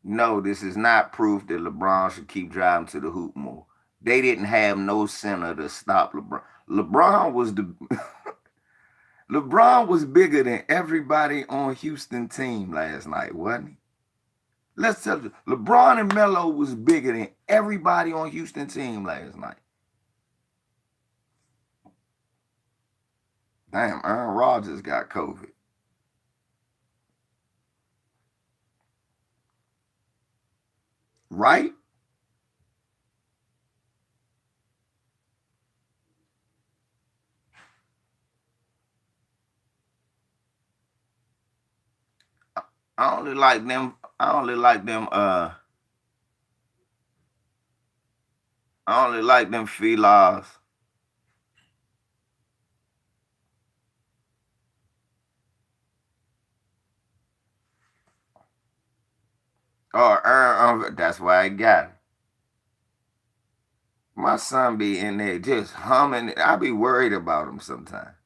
No, this is not proof that LeBron should keep driving to the hoop more. They didn't have no center to stop LeBron. LeBron was the LeBron was bigger than everybody on Houston team last night, wasn't he? Let's tell you, LeBron and Melo was bigger than everybody on Houston team last night. Damn, Aaron Rodgers got COVID. Right? I only like them. I only like them. I only like them felines. Or that's why I got it. My son be in there just humming. I be worried about him sometimes.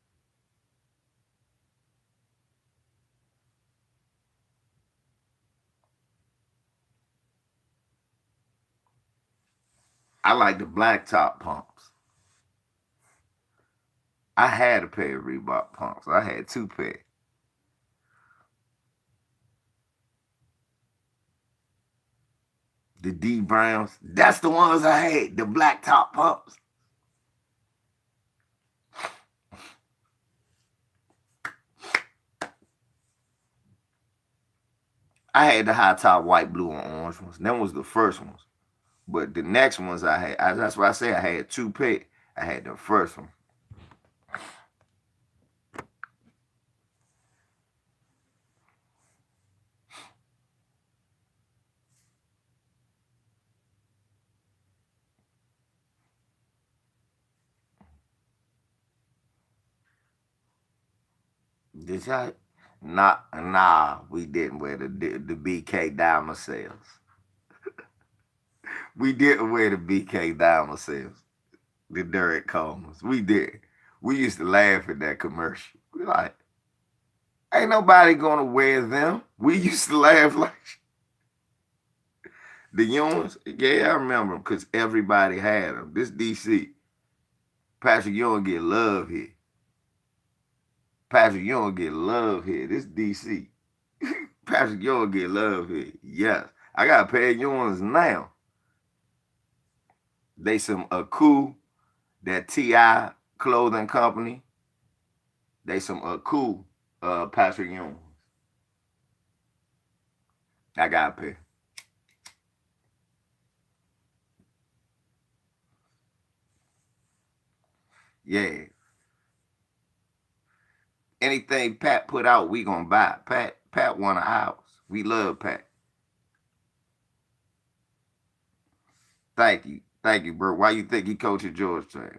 I like the black top pumps. I had a pair of Reebok pumps. I had two pairs. The D Browns. That's the ones I had. The black top pumps. I had the high top white, blue, and orange ones. Them was the first ones. But the next ones I had, that's why I say I had two pairs. I had the first one. Did y'all? Nah, we didn't wear the BK diamond sales. We didn't wear the BK diamond sales. The Derek Combs. We did. We used to laugh at that commercial. We like, ain't nobody gonna wear them. We used to laugh like the Ewans. Yeah, I remember them because everybody had them. This DC. Patrick Ewing get love here. Patrick Ewing get love here. This DC. Patrick Ewing get love here. Yes. I got a pair of Ewings now. They some cool, that TI clothing company. They some cool Patrick Ewing. I got a pair. Yeah. Anything Pat put out, we gonna buy. Pat one of ours. We love Pat. Thank you. Thank you, bro. Why you think he coached at Georgetown?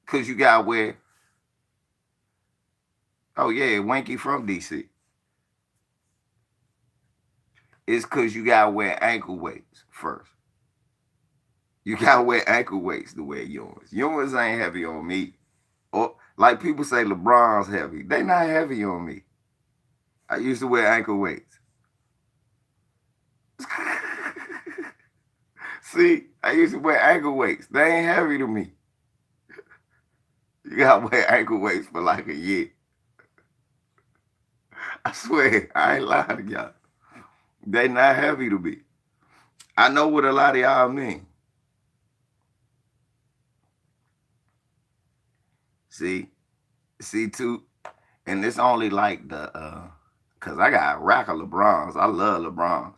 Cause you got where. Oh yeah, Wanky from DC. It's cause you gotta wear ankle weights first. You gotta wear ankle weights to wear yours. Yours ain't heavy on me. Or like people say LeBron's heavy. They not heavy on me. I used to wear ankle weights. See, I used to wear ankle weights. They ain't heavy to me. You gotta wear ankle weights for like a year. I swear, I ain't lying to y'all. They not heavy to me. I know what a lot of y'all mean. See, see too, and it's only like cause I got a rack of LeBrons. I love LeBrons.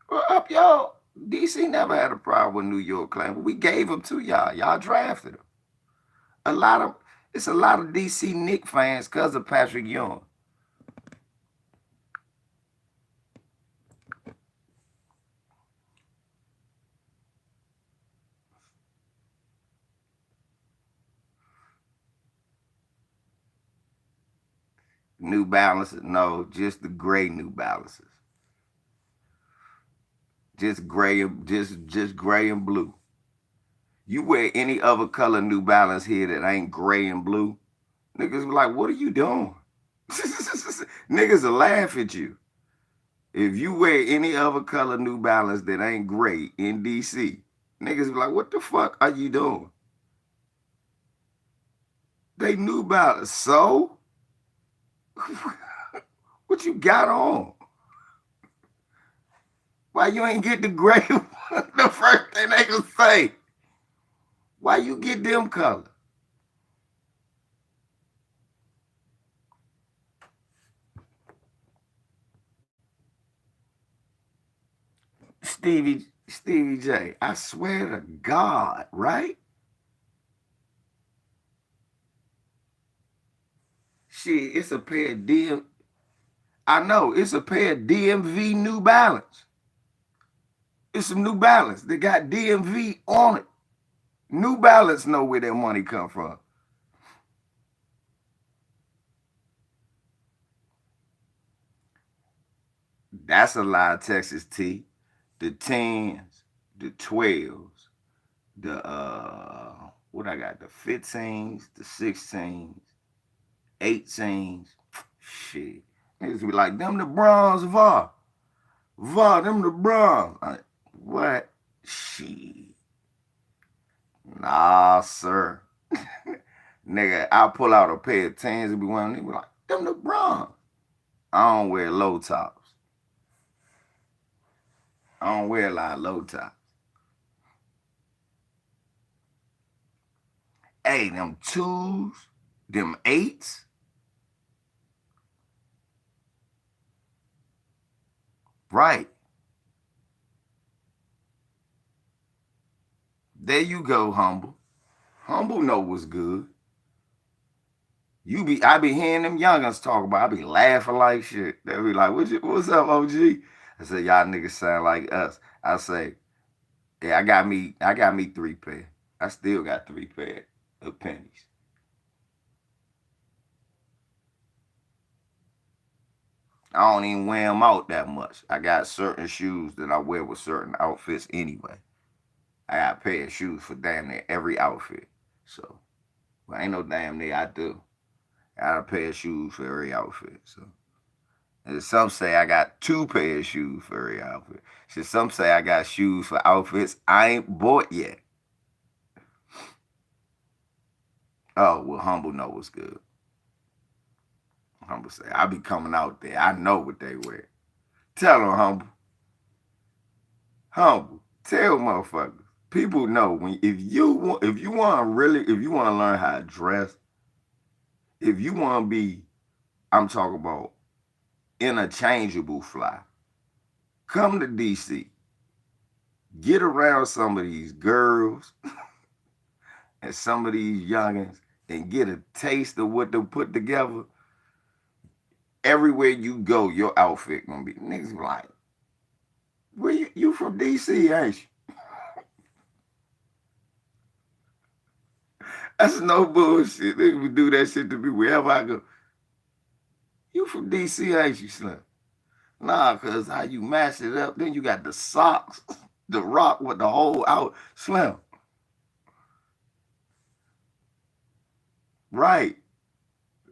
Well, up y'all, DC never had a problem with New York claim, but we gave them to y'all. Y'all drafted them. A lot of it's a lot of DC Nick fans because of Patrick Ewing. New Balances, no, just the gray New Balances, just gray and blue. You wear any other color New Balance here that ain't gray and blue, niggas be like, "What are you doing?" Niggas will laugh at you if you wear any other color New Balance that ain't gray in DC. Niggas be like, "What the fuck are you doing?" They New Balance, so what you got on? Why you ain't get the gray one? The first thing they gonna say. Why you get them colors? Stevie Stevie J, I swear to God, right? Shit, it's a pair of I know, it's a pair of DMV New Balance. It's some New Balance. They got DMV on it. New Balance know where their money come from. That's a lie, Texas T. The tens, the 12s, the what I got, the 15s, the 16s, 18s. Shit. Niggas be like, them the bronze VAR. VAR, them the bronze. What? Shit. Nah, sir. Nigga, I'll pull out a pair of tens and be one. They be like, them the bronze. I don't wear low tops. I don't wear a lot of low tops. Hey, them twos, them eights. Right. There you go, humble. Humble know what's good. I be hearing them youngins talk about. I be laughing like shit. They be like, what's up, OG? I say, y'all niggas sound like us. I say, yeah, I got me 3 pair. I still got 3 pair of pennies. I don't even wear them out that much. I got certain shoes that I wear with certain outfits anyway. I got a pair of shoes for damn near every outfit. So, well, ain't no damn near I do. I got a pair of shoes for every outfit. So, and some say I got 2 pair of shoes for every outfit. So some say I got shoes for outfits I ain't bought yet. Oh, well, Humble know what's good. Humble say, I be coming out there. I know what they wear. Tell them, Humble. Humble. Tell motherfuckers. People know when if you want to learn how to dress, if you want to be, I'm talking about interchangeable fly. Come to DC. Get around some of these girls and some of these youngins and get a taste of what they put together. Everywhere you go, your outfit gonna be niggas like, where you from DC, ain't you? That's no bullshit. Niggas do that shit to me wherever I go. You from DC, ain't you, Slim? Nah, cause how you mash it up, then you got the socks, the rock with the whole out. Slim. Right.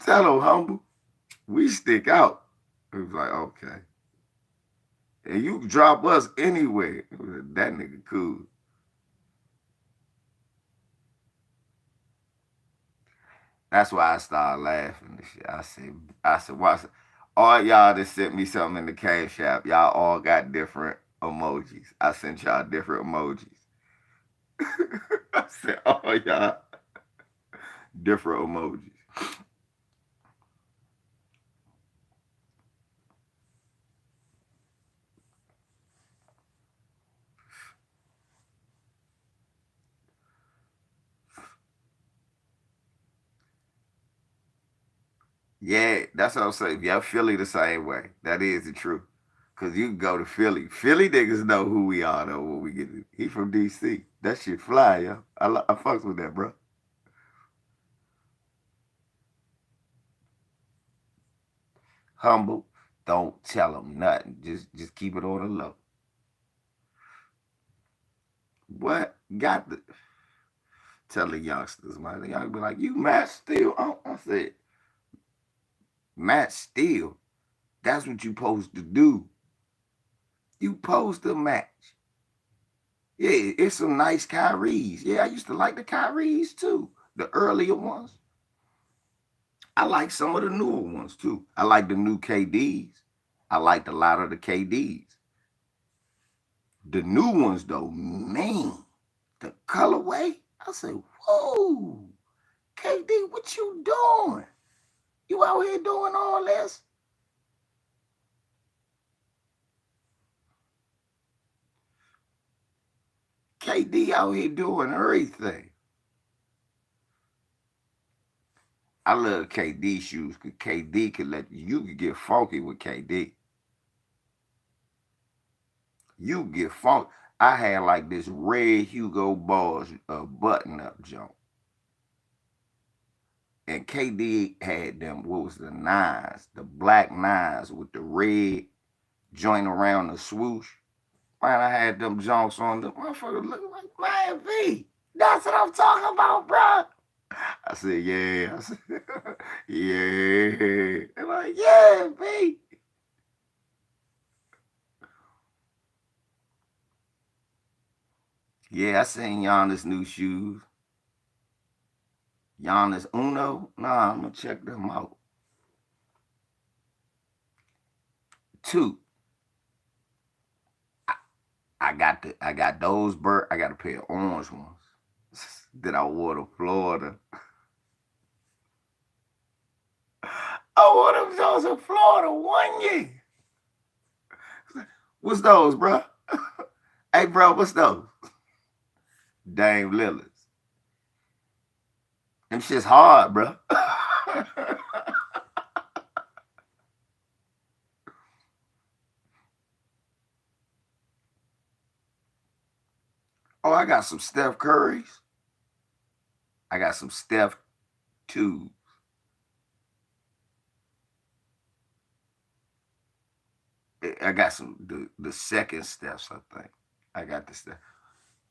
Tell them, Humble. We stick out. It was like, okay. And you drop us anywhere. That nigga cool. That's why I started laughing and shit. Watch it. All y'all that sent me something in the cash app, y'all all got different emojis. I sent y'all different emojis. I said, all y'all different emojis. Yeah, that's what I'm saying. Yeah, Philly the same way. That is the truth. Cause you can go to Philly. Philly niggas know who we are though when we get. He from DC. That shit fly, yo. I fucks with that, bro. Humble. Don't tell them nothing. Just keep it on the low. What got the tell the youngsters, man? The youngsters be like, you Matt Steele. Oh, I said, Matt Steele. That's what you supposed to do. You supposed to match. Yeah, it's some nice Kyries. Yeah, I used to like the Kyries too. The earlier ones. I like some of the newer ones too. I like the new KDs. I liked a lot of the KDs. The new ones though, man, the colorway. I say, whoa, KD, what you doing? You out here doing all this? KD out here doing everything. I love KD shoes because KD could you could get funky with KD. You get funky. I had like this red Hugo Boss button up jump. And KD had them, what was the nines, the black nines with the red joint around the swoosh. Man, I had them junks on. The motherfucker look like, man, V. That's what I'm talking about, bro. I said, yeah. I said, yeah. They're like, yeah, V. Yeah, I seen Giannis' new shoes. Giannis Uno. Nah, I'm gonna check them out. Two. I got those I got a pair of orange ones that I wore to Florida. I wore them Jones in Florida 1 year. What's those, bro? Hey, bro, what's those? Dame Lillard's. Them shit's hard, bro. Oh, I got some Steph Curry's. I got some Steph 2. I got some the second Steph's, I think. I got the Steph.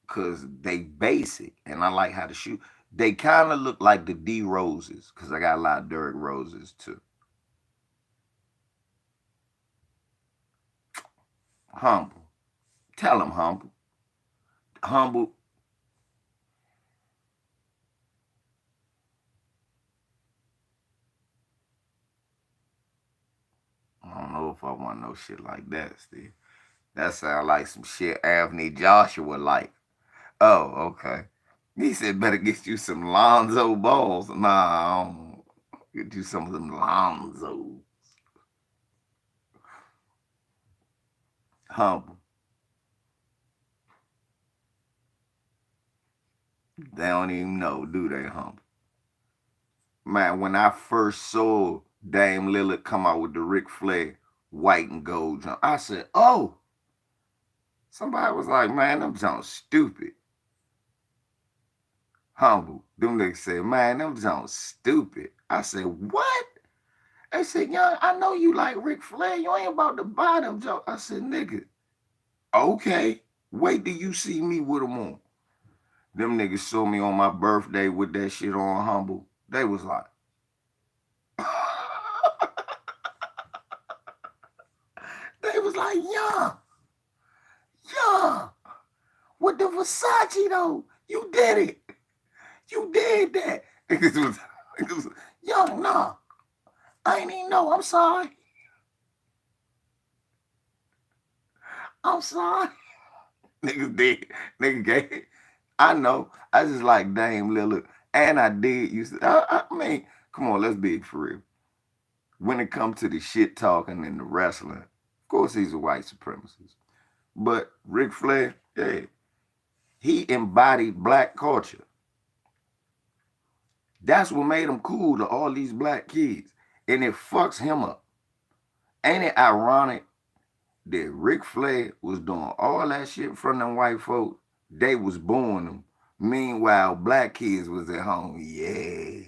Cause they basic and I like how to shoot. They kind of look like the D Roses, cause I got a lot of Derrick Roses too. Humble. Tell them humble. Humble. I don't know if I want no shit like that, Steve. That sound like some shit Anthony Joshua like. Oh, okay. He said better get you some Lonzo balls. Nah, I don't get you some of them Lonzo. Humble. They don't even know, do they, humble? Man, when I first saw Dame Lillard come out with the Ric Flair white and gold jump, I said, oh, somebody was like, man, them jumps stupid. Humble. Them niggas said, man, them jumps stupid. I said, what? They said, young, I know you like Ric Flair. You ain't about to buy them jumps. I said, nigga, okay. Wait till you see me with them on. Them niggas saw me on my birthday with that shit on humble. They was like, they was like, yeah, yeah. With the Versace though, you did it. You did that. It was young, nah. I ain't even know. I'm sorry. I'm sorry. Niggas did. Nigga gave. I know. I just like Dame Lillard. And I did used to. I mean, come on, let's be for real. When it comes to the shit talking and the wrestling, of course he's a white supremacist. But Ric Flair, yeah, he embodied black culture. That's what made him cool to all these black kids. And it fucks him up. Ain't it ironic that Ric Flair was doing all that shit from them white folks? They was booing them. Meanwhile, black kids was at home. Yeah.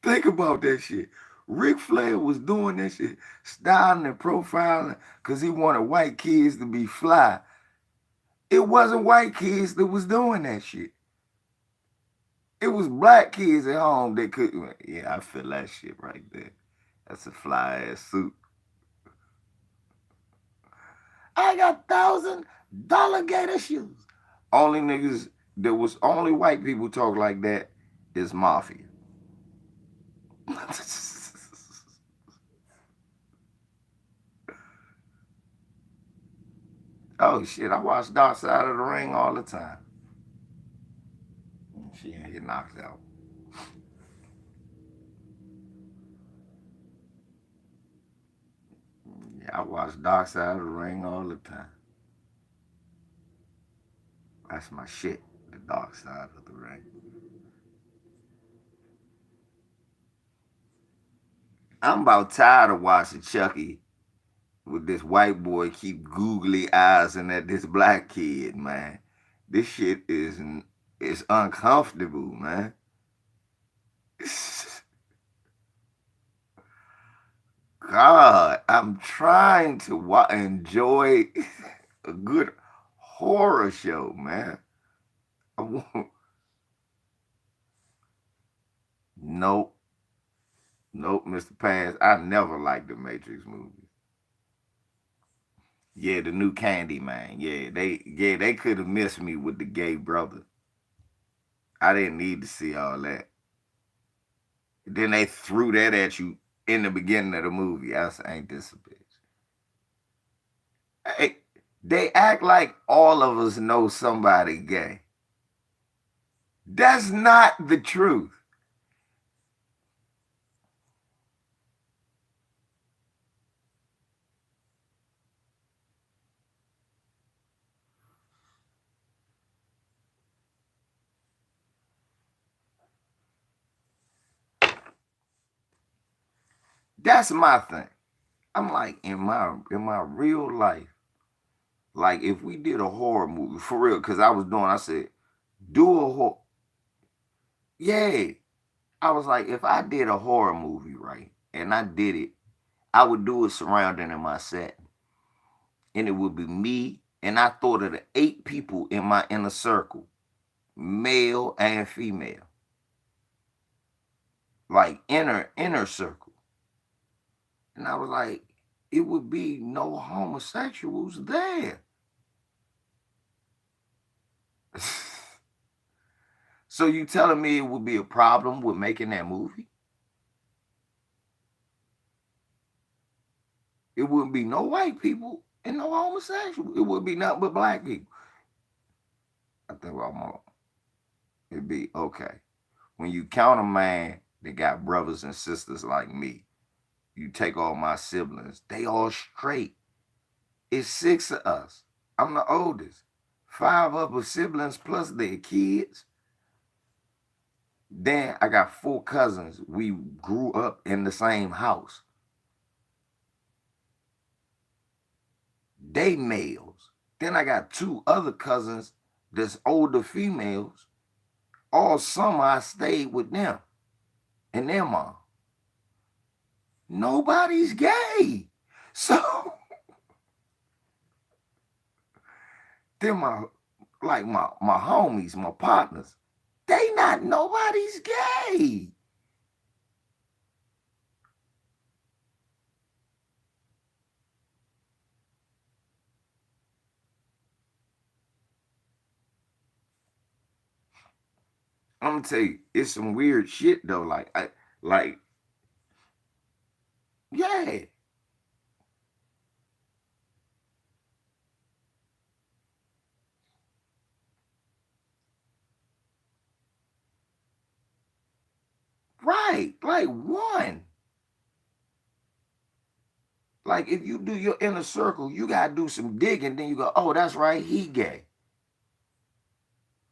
Think about that shit. Ric Flair was doing that shit, styling and profiling, because he wanted white kids to be fly. It wasn't white kids that was doing that shit. It was black kids at home that could. Yeah, I feel that shit right there. That's a fly ass suit. I got $1,000 gator shoes. Only niggas that was only white people talk like that is mafia. Oh shit, I watch Dark Side of the Ring all the time. She ain't get knocked out. Yeah, I watch Dark Side of the Ring all the time. That's my shit. The Dark Side of the Ring. I'm about tired of watching Chucky with this white boy keep googly eyes and at this black kid, man. This shit is uncomfortable, man. God, I'm trying to enjoy a good horror show, man. I won't, nope, nope, Mr. Pants. I never liked the Matrix movies. Yeah, the new Candy Man. Yeah, they could have missed me with the gay brother. I didn't need to see all that. Then they threw that at you in the beginning of the movie. I was, ain't this a bitch? Hey, they act like all of us know somebody gay. That's not the truth. That's my thing. I'm like in my real life, like if we did a horror movie for real, because I said, do a horror. Yeah, I was like, if I did a horror movie, right, and I did it, I would do it surrounding in my set, and it would be me, and I thought of the 8 people in my inner circle, male and female, like inner circle, and I was like, it would be no homosexuals there. So you telling me it would be a problem with making that movie? It wouldn't be no white people and no homosexual. It would be nothing but black people. I think it'd be okay. When you count a man that got brothers and sisters like me, you take all my siblings, they all straight. It's 6 of us. I'm the oldest. 5 other siblings plus their kids. Then I got 4 cousins. We grew up in the same house. They males. Then I got 2 other cousins that's older females. All summer I stayed with them and their mom. Nobody's gay. So they're my homies, my partners. They not nobody's gay. I'm gonna tell you, it's some weird shit though. Like, yeah, right. Like one. Like if you do your inner circle, you gotta do some digging. Then you go, oh, that's right, he gay.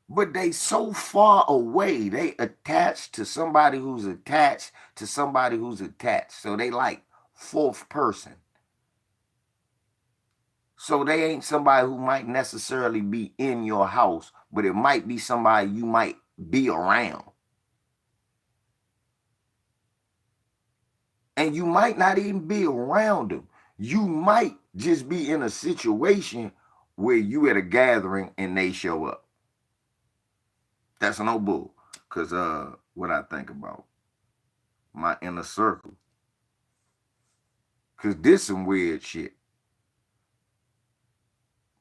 But they so far away. They attached to somebody who's attached to somebody who's attached. So they like fourth person. So they ain't somebody who might necessarily be in your house, but it might be somebody you might be around. And you might not even be around them. You might just be in a situation where you at a gathering and they show up. That's no bull. Cause what I think about my inner circle. Cause this some weird shit.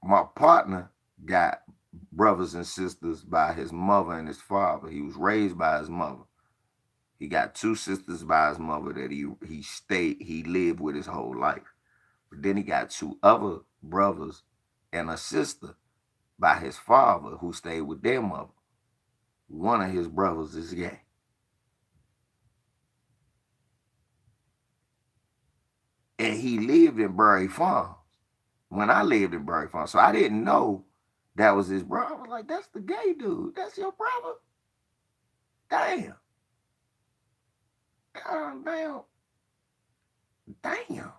My partner got brothers and sisters by his mother and his father. He was raised by his mother. He got 2 sisters by his mother that he lived with his whole life. But then he got 2 other brothers and a sister by his father who stayed with their mother. One of his brothers is gay. And he lived in Berry Farms when I lived in Berry Farms. So I didn't know that was his brother. I was like, that's the gay dude. That's your brother? Damn. Damn. Damn.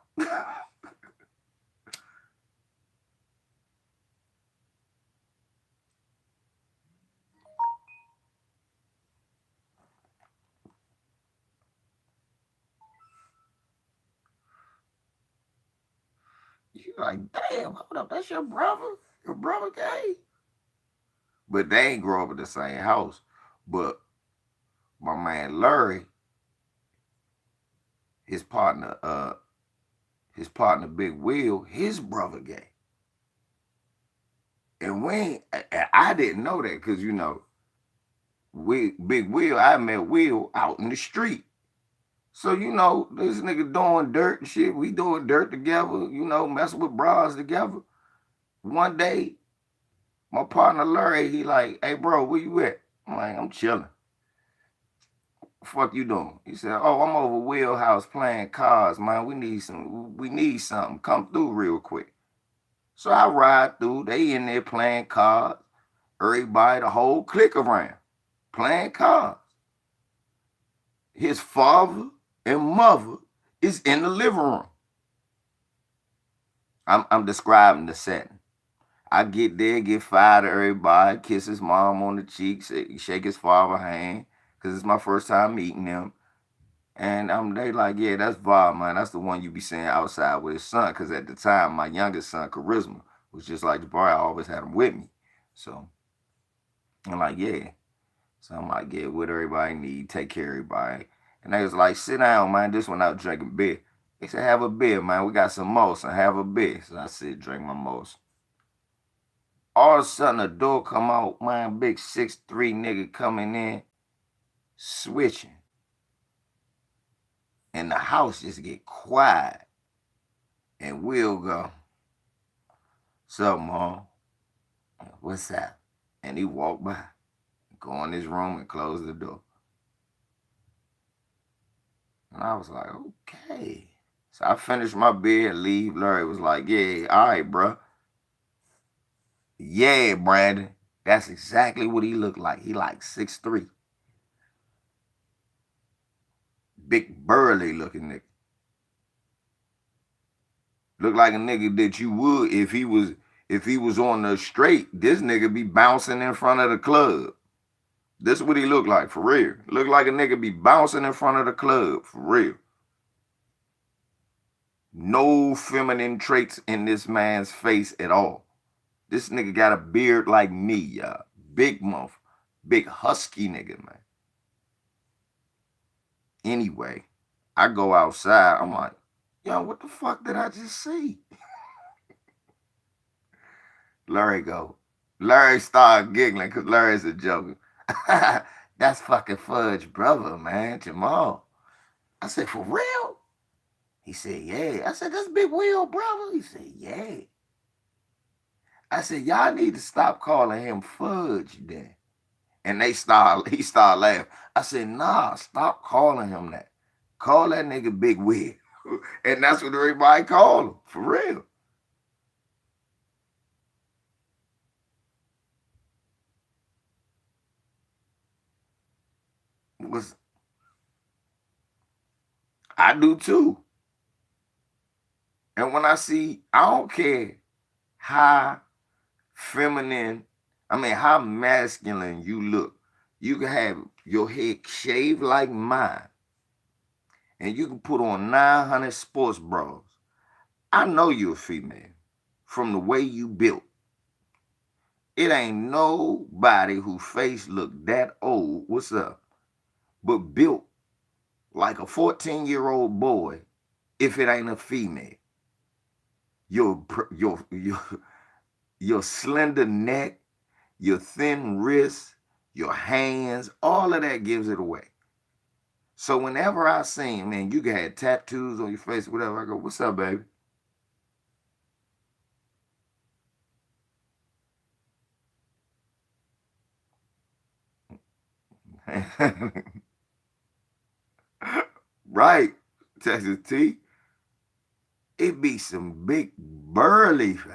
You like, damn, hold up, that's your brother? Your brother gay? But they ain't grow up in the same house. But my man Larry, his partner, Big Will, his brother gay. And I didn't know that because Big Will, I met Will out in the street. So this nigga doing dirt and shit. We doing dirt together. Messing with bras together. One day, my partner Larry, he like, hey bro, where you at? I'm like, I'm chilling. Fuck you doing? He said, oh, I'm over Wheelhouse playing cards, man. We need something. Come through real quick. So I ride through. They in there playing cards. Everybody, the whole clique around, playing cards. His father and mother is in the living room. I'm describing the setting. I get there, get fired to everybody, kiss his mom on the cheek, shake his father's hand, because it's my first time meeting them. And they like, yeah, that's Bob, man. That's the one you be seeing outside with his son. Because at the time, my youngest son, Charisma, was just like the boy. I always had him with me. So I'm like, yeah. So I'm like, yeah, what everybody need, take care of everybody. And they was like, sit down, man. This one out drinking beer. They said, have a beer, man. We got some more, so have a beer. So I said, drink my most. All of a sudden, the door come out, man. Big 6'3" nigga coming in, switching. And the house just get quiet. And we'll go, "Sup, Mom? What's up?" And he walked by, go in his room and close the door. And I was like, okay. So I finished my beer and leave. Larry was like, yeah, all right, bro. Yeah, Brandon. That's exactly what he looked like. He like 6'3". Big burly looking nigga. Look like a nigga that you would if he was on the straight, this nigga be bouncing in front of the club. This is what he looked like, for real. Look like a nigga be bouncing in front of the club, for real. No feminine traits in this man's face at all. This nigga got a beard like me, y'all. Big muff. Big husky nigga, man. Anyway, I go outside. I'm like, yo, what the fuck did I just see? Larry started giggling because Larry's a joker. That's fucking Fudge brother, man, Jamal. I said, for real? He said, yeah. I said, that's Big Will, brother. He said, yeah. I said, y'all need to stop calling him Fudge then. And he started laughing. I said, nah, stop calling him that. Call that nigga Big Will. And that's what everybody called him, for real. Was I do too. And when I don't care how feminine, how masculine you look. You can have your head shaved like mine, and you can put on 900 sports bras. I know you're a female from the way you built. It ain't nobody who face look that old, what's up, but built like a 14-year-old boy if it ain't a female. Your, your, your, your slender neck, your thin wrists, your hands, all of that gives it away. So whenever I see him, man, you got tattoos on your face, whatever, I go, what's up, baby? Right, Texas T. It be some big burly thing.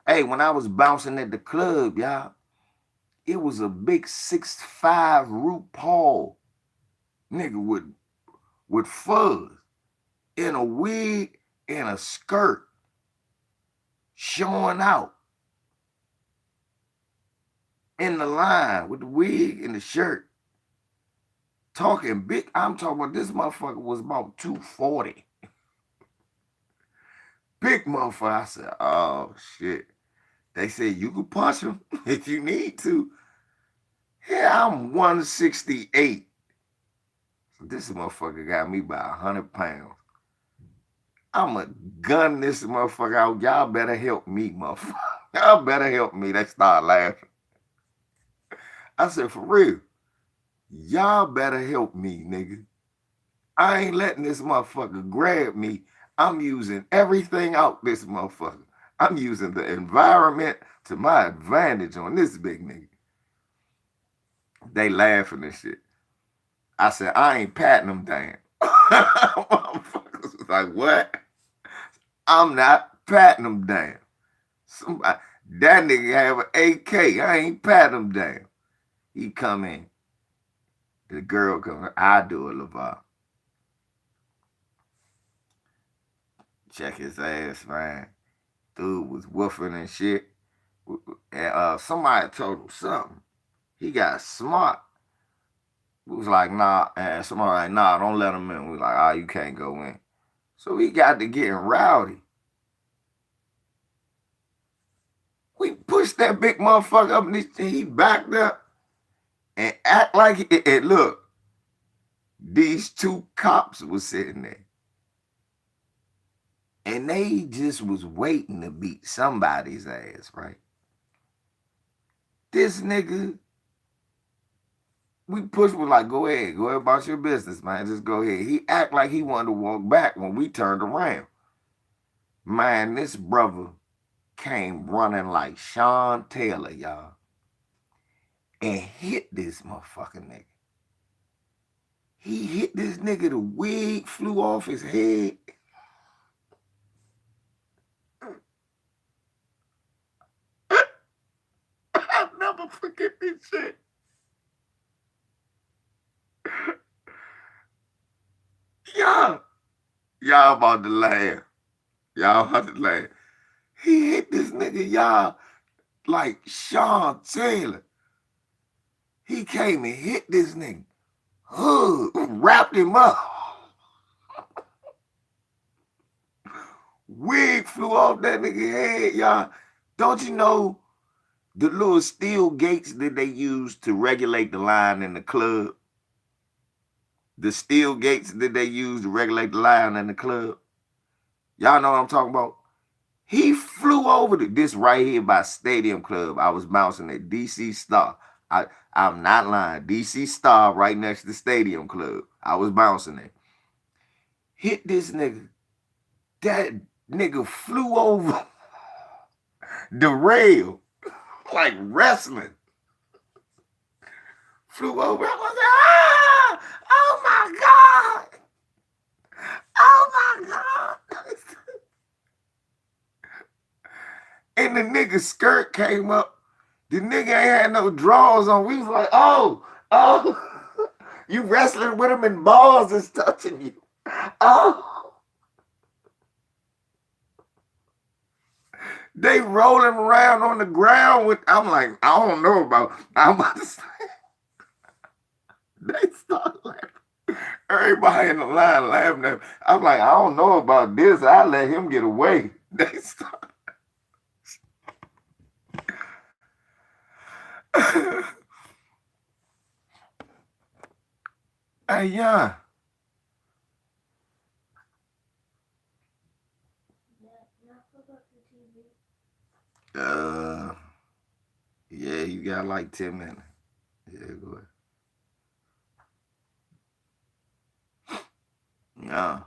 Hey, when I was bouncing at the club, y'all, it was a big 6'5" RuPaul nigga with fuzz in a wig and a skirt showing out in the line with the wig and the shirt. Talking big. I'm talking about this motherfucker was about 240. Big motherfucker. I said, oh shit. They said you can punch him if you need to. Yeah, I'm 168. So this motherfucker got me by 100 pounds. I'ma gun this motherfucker out. Y'all better help me, motherfucker. Y'all better help me. They start laughing. I said, for real, y'all better help me, nigga. I ain't letting this motherfucker grab me. I'm using everything out this motherfucker. I'm using the environment to my advantage on this big nigga. They laughing and shit. I said, I ain't patting them down. Motherfuckers was like, what? I'm not patting them down. Somebody, that nigga have an AK. I ain't patting him down. He come in. The girl come in. I do it, LeVar. Check his ass, man. Dude was woofing and shit. And somebody told him something. He got smart. We was like, nah. And somebody like, nah, don't let him in. We was like, ah, you can't go in. So he got to getting rowdy. We pushed that big motherfucker up and he backed up and act like it. And look, these two cops was sitting there. And they just was waiting to beat somebody's ass, right? This nigga, we pushed, was like, go ahead about your business, man. Just go ahead. He act like he wanted to walk back when we turned around. Man, this brother came running like Sean Taylor, y'all, and hit this motherfucking nigga. He hit this nigga, the wig flew off his head. I'll never forget this shit. Y'all about to laugh. Y'all about to laugh. He hit this nigga, y'all, like Sean Taylor. He came and hit this nigga. Wrapped him up. Wig flew off that nigga head, y'all. Don't you know the little steel gates that they use to regulate the line in the club? The steel gates that they use to regulate the line in the club? Y'all know what I'm talking about? He flew over to this right here by Stadium Club. I was bouncing at DC Star. I'm not lying. DC Star right next to the Stadium Club. I was bouncing there. Hit this nigga. That nigga flew over the rail like wrestling. Flew over. I was like, ah! Oh my God! Oh my God! And the nigga's skirt came up. The nigga ain't had no drawers on. We was like, oh, you wrestling with him and balls is touching you. Oh. They roll him around on the ground with, I'm like, I don't know about, I'm about to say. They start laughing. Everybody in the line laughing at me. I'm like, I don't know about this. I let him get away. They start. Hey, yeah. Uh, yeah, you got like 10 minutes. Yeah, go ahead. Yeah.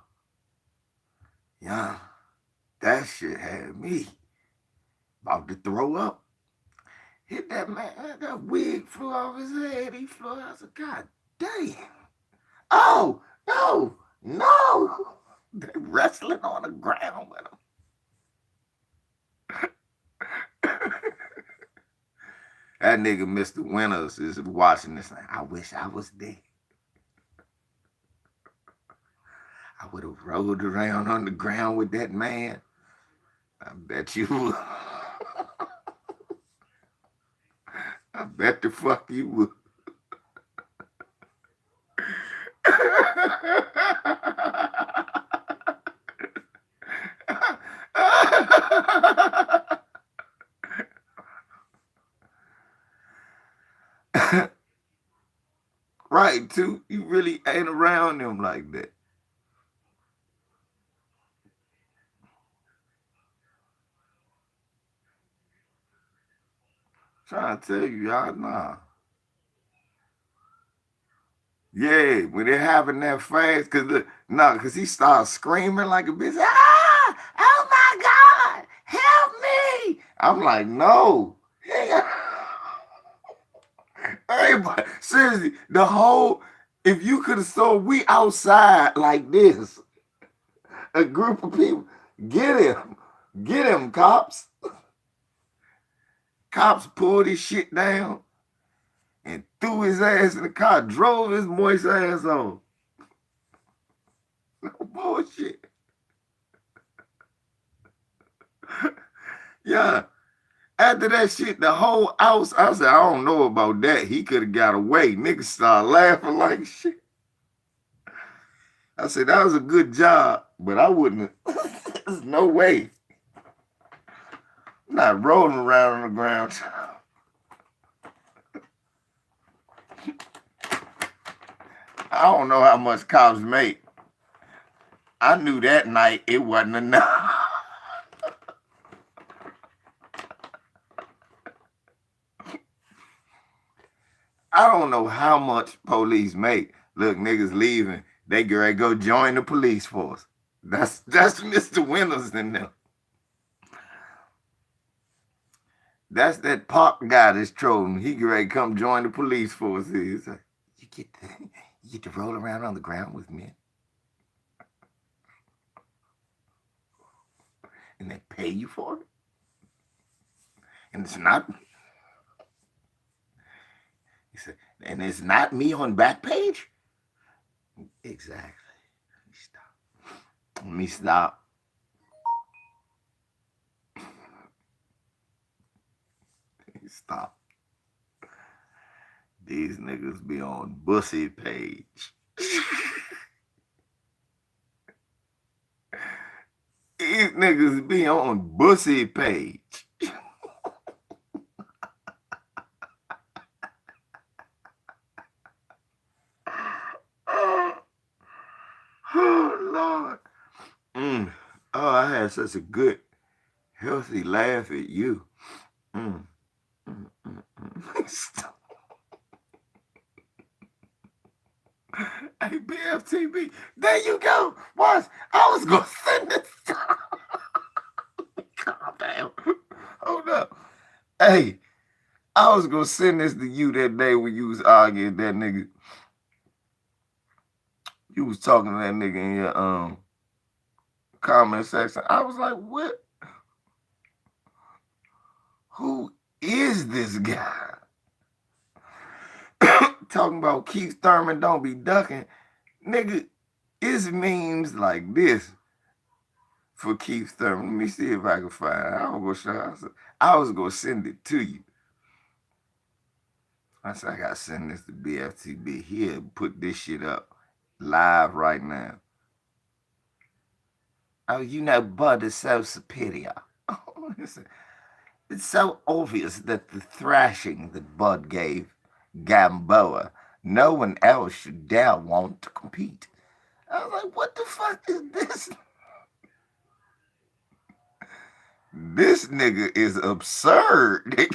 Yeah. That shit had me about to throw up. Hit that man, that wig flew off his head. He flew out. I said, God damn. Oh, no, no. They wrestling on the ground with him. That nigga Mr. Winters is watching this like, I wish I was there. I would have rolled around on the ground with that man. I bet you would. I bet the fuck you would. Right, too. You really ain't around them like that. Trying to tell you, y'all, nah. Yeah, when it happened that fast, cause he started screaming like a bitch. Ah! Oh my God! Help me! I'm like, no. Everybody, seriously, the whole, if you could have saw we outside like this, a group of people, get him, cops. Cops pulled his shit down and threw his ass in the car, drove his moist ass on. No bullshit. Yeah. After that shit, the whole house, I said, I don't know about that. He could have got away. Niggas started laughing like shit. I said, that was a good job, but I wouldn't have. There's no way. I'm not rolling around on the ground. I don't know how much cops make. I knew that night it wasn't enough. I don't know how much police make. Look, niggas leaving. They go join the police force. That's Mr. Winters in them. That's that pop guy that's trolling. He ready come join the police force. He's like, you get to roll around on the ground with me. And they pay you for it. And it's not. He said, and it's not me on Backpage? Exactly. Let me stop. Stop. These niggas be on Bussy page. These niggas be on Bussy page. Oh, Lord. Oh, I had such a good, healthy laugh at you. Mm. Stop. Hey, BFTB, there you go. Watch, I was going to send this. Calm down. Hold up. Hey, I was going to send this to you that day when you was arguing that nigga. You was talking to that nigga in your comment section. I was like, what? Who is this guy? Talking about Keith Thurman don't be ducking. Nigga, it's memes like this for Keith Thurman. Let me see if I can find it. I was going to send it to you. I said, I got to send this to BFTB. Here, put this shit up live right now. Oh, you know, Bud is so superior. It's so obvious that the thrashing that Bud gave Gamboa, no one else should dare want to compete. I was like, what the fuck is this? This nigga is absurd.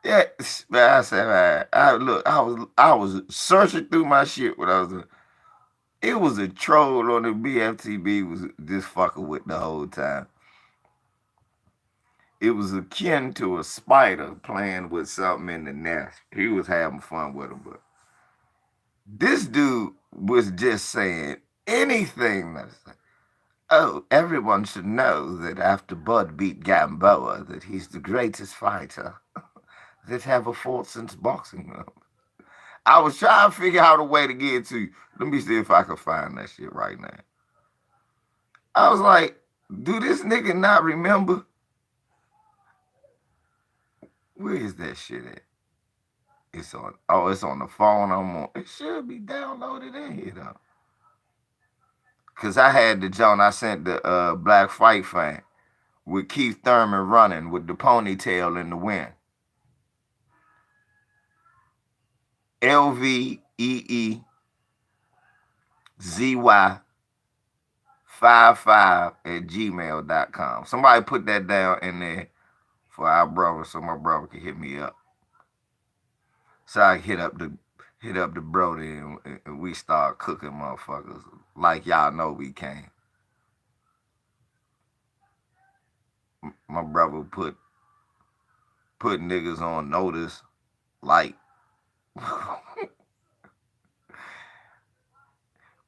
Yeah, man, I said, man, I was searching through my shit when I was. It was a troll on the BFTB was just fucking with the whole time. It was akin to a spider playing with something in the nest. He was having fun with him, but this dude was just saying anything that's like, oh, everyone should know that after Bud beat Gamboa, that he's the greatest fighter that ever fought since boxing. I was trying to figure out a way to get to you. Let me see if I can find that shit right now. I was like, do this nigga not remember? Where is that shit at? It's on the phone I'm on. It should be downloaded in here though. Cause I had the joint I sent the Black Fight fan with Keith Thurman running with the ponytail in the wind. LVEEZY55 at gmail.com. Somebody put that down in there for our brother so my brother can hit me up. So I hit up the Brody and we start cooking motherfuckers like y'all know we can. My brother put niggas on notice like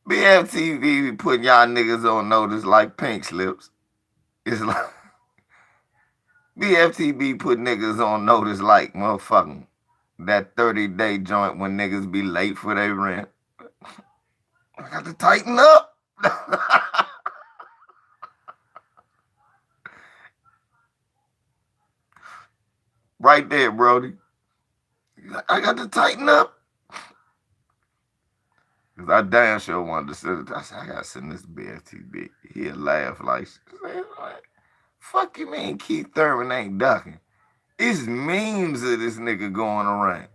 BFTV putting y'all niggas on notice like pink slips. It's like BFTV put niggas on notice like motherfucking that 30-day joint when niggas be late for their rent. I got to tighten up. Right there, Brody. I got to tighten up. Cause I damn sure wanted to send it. I said, I gotta send this to BFTV. He'll laugh like, fuck you mean Keith Thurman ain't ducking? It's memes of this nigga going around.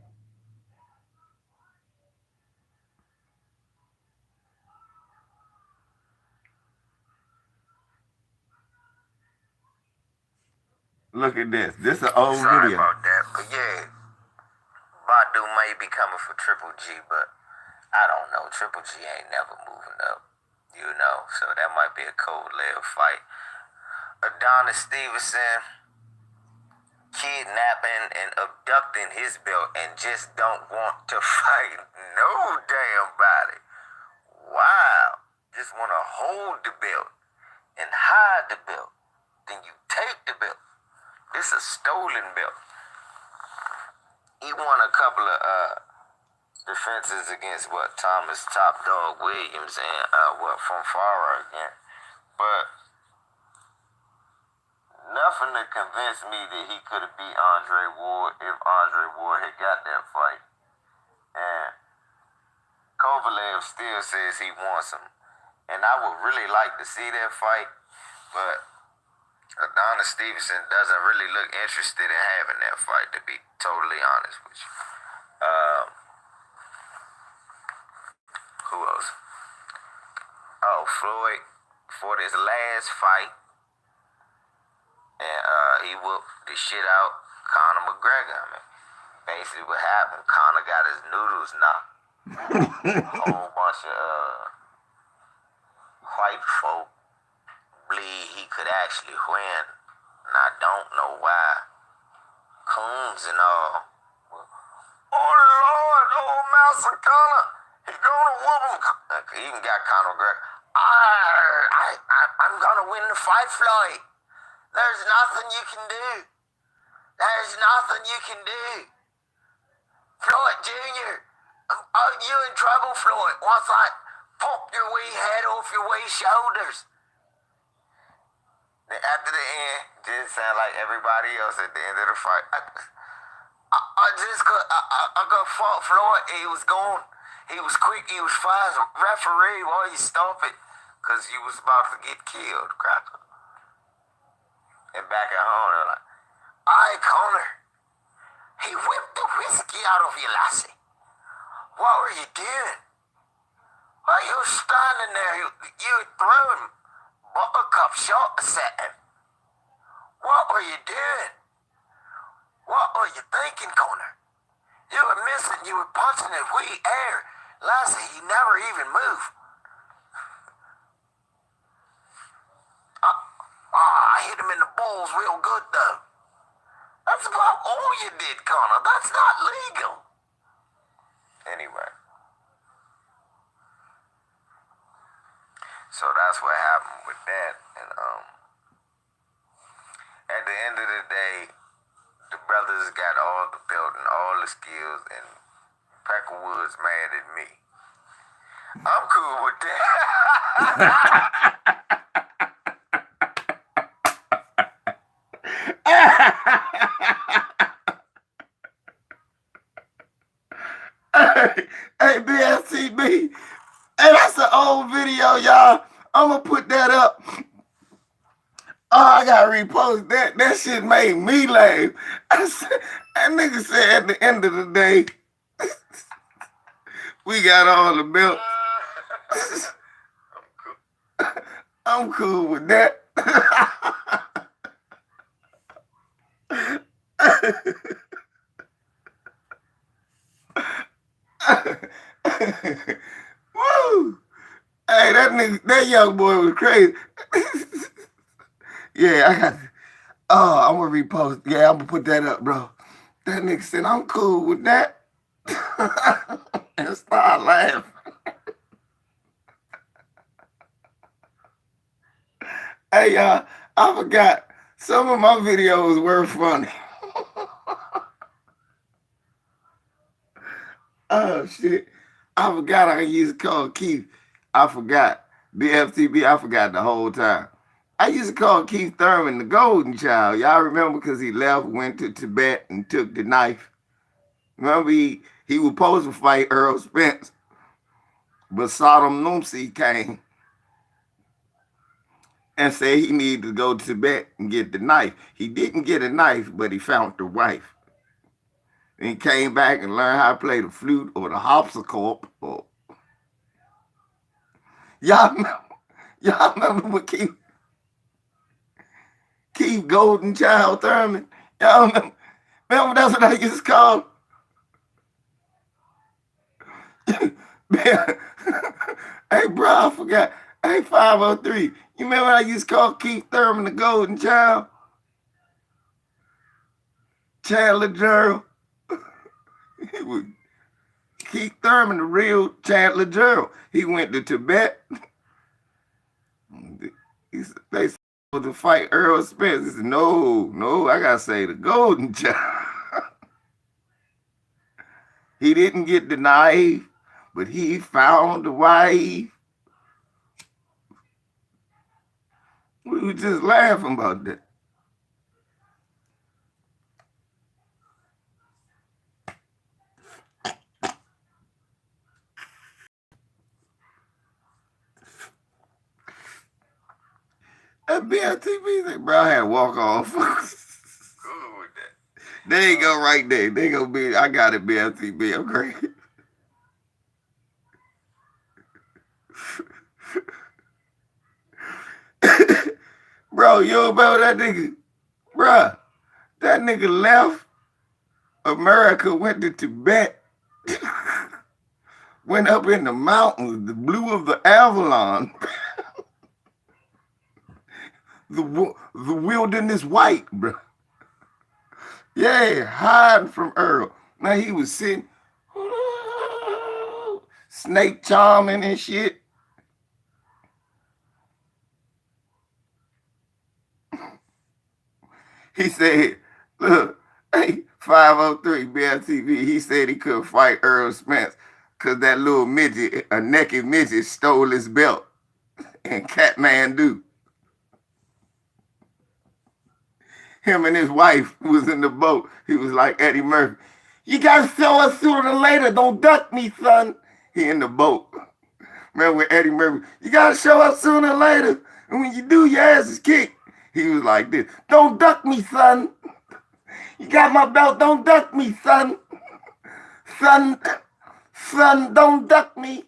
Look at this. This is an old Sorry video. about that, but yeah, Badu may be coming for Triple G, but I don't know. Triple G ain't never moving up, so that might be a cold leg fight. Adonis Stevenson kidnapping and abducting his belt and just don't want to fight no damn body. Wow. Just want to hold the belt and hide the belt. Then you take the belt. This is a stolen belt. He won a couple of defenses against Thomas Top Dog Williams and from Farah again. But nothing to convince me that he could have beat Andre Ward if Andre Ward had got that fight. And Kovalev still says he wants him. And I would really like to see that fight, but Adonis Stevenson doesn't really look interested in having that fight, to be totally honest with you. Who else? Oh, Floyd fought his last fight, and he whooped the shit out Conor McGregor. I mean, basically what happened, Conor got his noodles knocked. A whole bunch of white folk believe he could actually win, and I don't know why. Coons and all. Oh Lord, oh Master Conor, he gonna whoop him. He even got Conor McGregor. I'm gonna win the fight, Floyd. There's nothing you can do. There's nothing you can do. Floyd Jr., are you in trouble, Floyd? Once I pop your wee head off your wee shoulders. Then after the end, didn't sound like everybody else at the end of the fight. I got fought Floyd. He was gone. He was quick. He was fast. Referee, why you stop it? Because you was about to get killed, cracker. And back at home, they're like, aye, Conor. He whipped the whiskey out of you, lassie. What were you doing? Why you standing there? You were throwing buttercup shots at him. What were you doing? What were you thinking, Conor? You were missing. You were punching at wee air. Lassie, he never even moved. I hit him in the balls real good, though. That's about all you did, Conor. That's not legal. Anyway. So that's what happened with that. And at the end of the day, the brothers got all the belt and all the skills, and Peckerwood's mad at me. I'm cool with Hey, hey, BSTB. Hey, that's an old video, y'all. I'm gonna put that up. Oh, I gotta repost that. That shit made me laugh. That nigga said at the end of the day, we got all the belts. I'm cool with that. Woo! Hey, that young boy was crazy. Yeah, I got. Oh, I'm gonna repost. Yeah, I'm gonna put that up, bro. That nigga said I'm cool with that, and start laughing. Hey, y'all, I forgot some of my videos were funny. Oh shit, I forgot I used to call Keith. I forgot BFTB. I forgot the whole time. I used to call Keith Thurman the golden child. Y'all remember because he left, went to Tibet, and took the knife. Remember he was supposed to fight Earl Spence, but Saddam Nunsi came and said he needed to go to Tibet and get the knife. He didn't get a knife, but he found the wife. And he came back and learned how to play the flute or the harpsichord. Y'all remember what Keith Golden Child Thurman? Y'all remember that's what I used to call him? Hey, bro, I forgot. Hey, 503. You remember I used to call Keith Thurman the Golden Child? Chandler Gerald. Keith Thurman, the real Chandler Gerald. He went to Tibet. They said to fight Earl Spence. He said, no, I gotta say the Golden Child. He didn't get the knife, but he found the wife. We were just laughing about that. That BLTV said, bro, I had to walk off. cool with that. There you go right there. They gonna be, I got it, BLTV. I'm great. Bro, you remember that nigga? Bruh, that nigga left America, went to Tibet, went up in the mountains, the blue of the Avalon, the wilderness white, bro. Yeah, hiding from Earl. Now he was sitting, snake charming and shit. He said, look, hey, 503 BLTV, he said he couldn't fight Earl Spence because that little midget, a naked midget, stole his belt in Kathmandu. Him and his wife was in the boat. He was like Eddie Murphy. You gotta show us sooner or later. Don't duck me, son. He in the boat. Remember with Eddie Murphy? You gotta show up sooner or later. And when you do, your ass is kicked. He was like this. Don't duck me, son. You got my belt. Don't duck me, son. Son, don't duck me.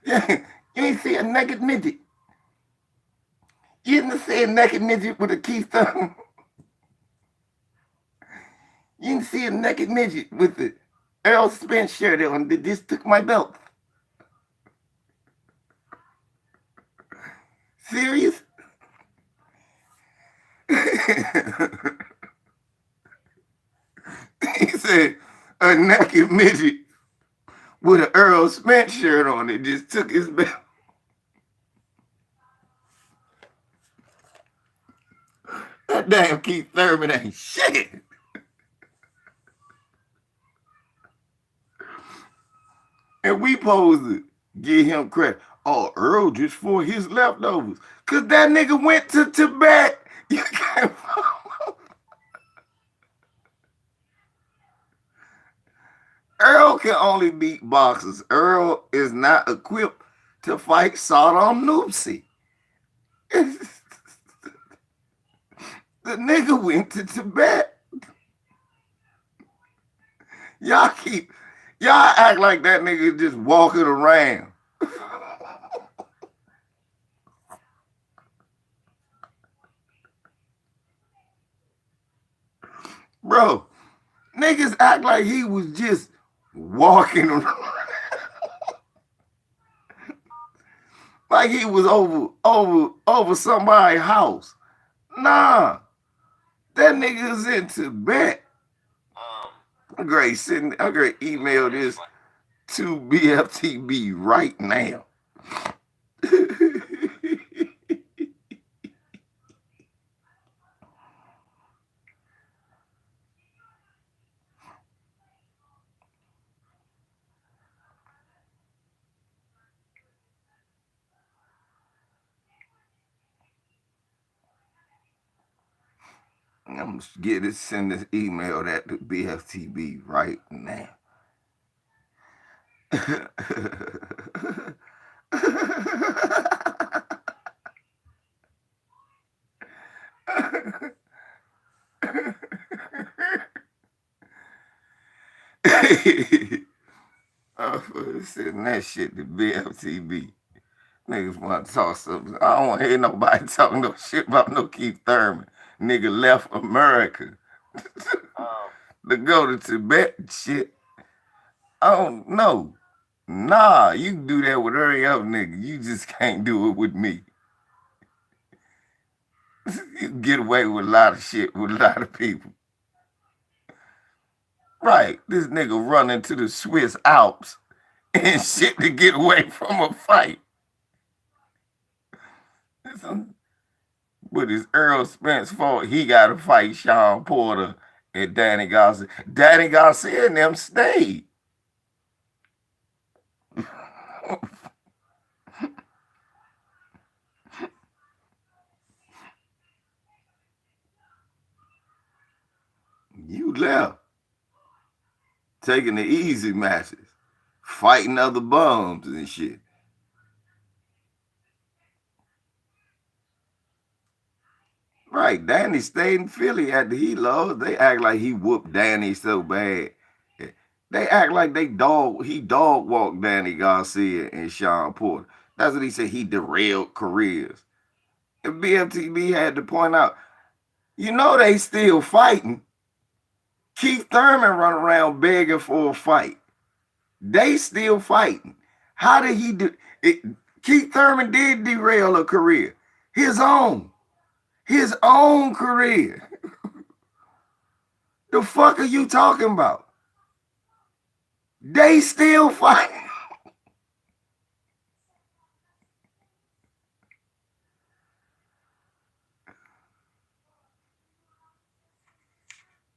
Yeah, you ain't see a naked midget. You didn't see a naked midget with a Keith Thurman. You didn't see a naked midget with the Earl Spence shirt on that just took my belt. Serious? He said, a naked midget with an Earl Spence shirt on. It just took his belt. That damn Keith Thurman ain't shit. And we supposed to give him credit. Oh, Earl just for his leftovers. Cause that nigga went to Tibet. You can't follow. Earl can only beat boxers. Earl is not equipped to fight Saddam Nupsi. The nigga went to Tibet. Y'all act like that nigga just walking around. Bro, niggas act like he was just walking around. Like he was over somebody's house. Nah, that nigga is in Tibet. I'm great email this to BFTB right now. I'm gonna send this email that to BFTB right now. I'm sending that shit to BFTB. Niggas want to talk something. I don't want to hear nobody talking no shit about no Keith Thurman. Nigga left America to go to Tibet and shit. I don't know. Nah, you can do that with every other nigga. You just can't do it with me. You can get away with a lot of shit with a lot of people. Right, this nigga run into the Swiss Alps and shit to get away from a fight. But it's Earl Spence fault. He got to fight Sean Porter and Danny Garcia. Danny Garcia and them stayed. You left. Taking the easy matches. Fighting other bums and shit. Right, Danny stayed in Philly after he lost. They act like he whooped Danny so bad. They act like he dog walked Danny Garcia and Sean Porter. That's what he said. He derailed careers. And BFTB had to point out, you know they still fighting. Keith Thurman run around begging for a fight. They still fighting. How did he do it? Keith Thurman did derail a career. His own career. The fuck are you talking about? They still fighting.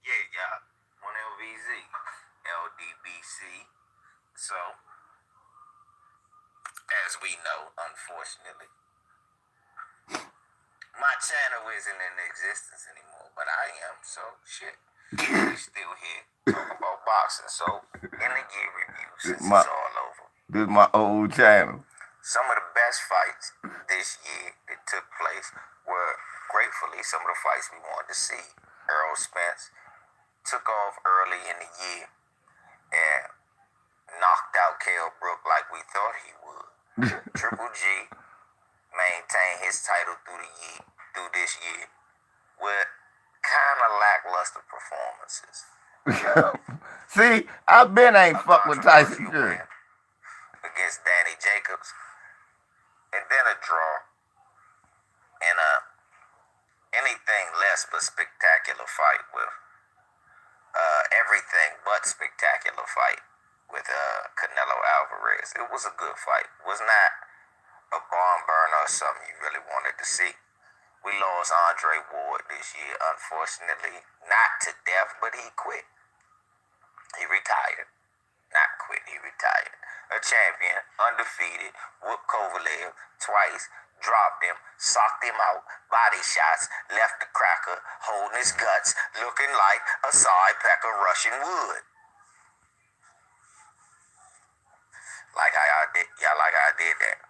Yeah, y'all. 1LVZ. LDBC. So, as we know, unfortunately, my channel isn't in existence anymore, but I am, so shit. We still here talking about boxing. So, in the year review, since it's all over. This is my old channel. Some of the best fights this year that took place were, gratefully, some of the fights we wanted to see. Earl Spence took off early in the year and knocked out Kell Brook like we thought he would. Triple G maintained his title through this year with kind of lackluster performances. See, I've been ain't fuck with Tyson Fury. Against Danny Jacobs, and then a draw, and anything less but spectacular fight with everything but spectacular fight with Canelo hilarious. It was a good fight. It was not a barn burner or something you really wanted to see. We lost Andre Ward this year, unfortunately. Not to death, but he quit. He retired. Not quit, he retired. A champion, undefeated, whooped Kovalev twice, dropped him, socked him out, body shots, left the cracker, holding his guts, looking like a side pecker Russian wood. Like how I did that.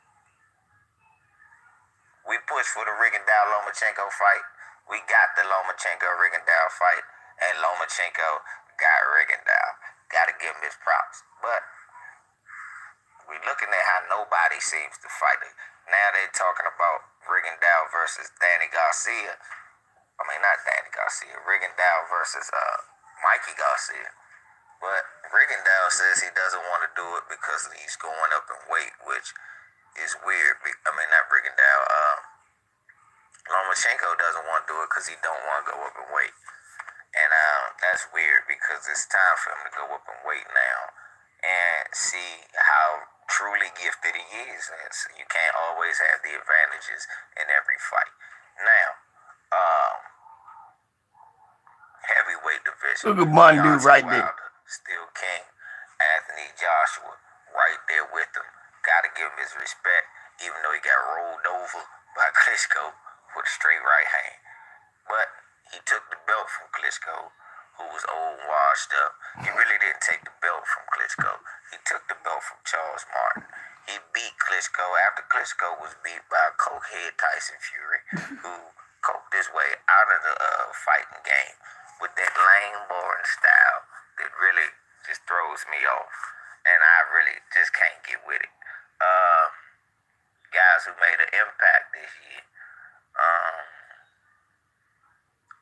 We pushed for the Rigondeaux-Lomachenko fight. We got the Lomachenko-Rigondeaux fight, and Lomachenko got Rigondeaux. Gotta give him his props. But we're looking at how nobody seems to fight it. Now they're talking about Rigondeaux versus Danny Garcia. I mean, not Danny Garcia. Rigondeaux versus Mikey Garcia. But Rigondeaux says he doesn't want to do it because he's going up in weight, which is weird. I mean, not Rigondeaux. Lomachenko doesn't want to do it because he don't want to go up in weight. And that's weird because it's time for him to go up in weight now and see how truly gifted he is. And so you can't always have the advantages in every fight. Now, heavyweight division. Look at Mondu right there. Still king. Anthony Joshua right there with him. Gotta give him his respect, even though he got rolled over by Klitschko with a straight right hand. But he took the belt from Klitschko, who was old and washed up. He really didn't take the belt from Klitschko. He took the belt from Charles Martin. He beat Klitschko after Klitschko was beat by a cokehead Tyson Fury, who coked his way out of the fighting game with that lame, boring style that really just throws me off. And I really just can't get with it. Guys who made an impact this year,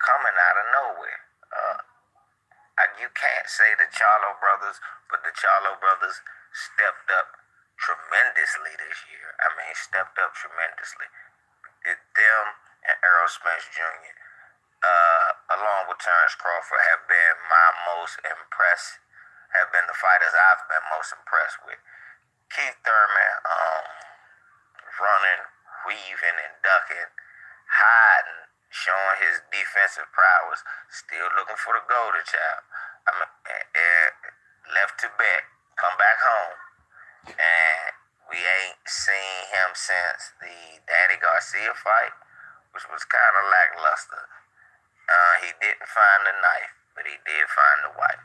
coming out of nowhere. You can't say the Charlo brothers, but the Charlo brothers stepped up tremendously this year. I mean, stepped up tremendously. Them and Errol Spence Jr., along with Terrence Crawford, have been the fighters I've been most impressed with. Keith Thurman, running, weaving, and ducking, hiding, showing his defensive prowess, still looking for the golden child. I mean, left to bet, come back home, and we ain't seen him since the Danny Garcia fight, which was kind of lackluster. He didn't find the knife, but he did find the wife.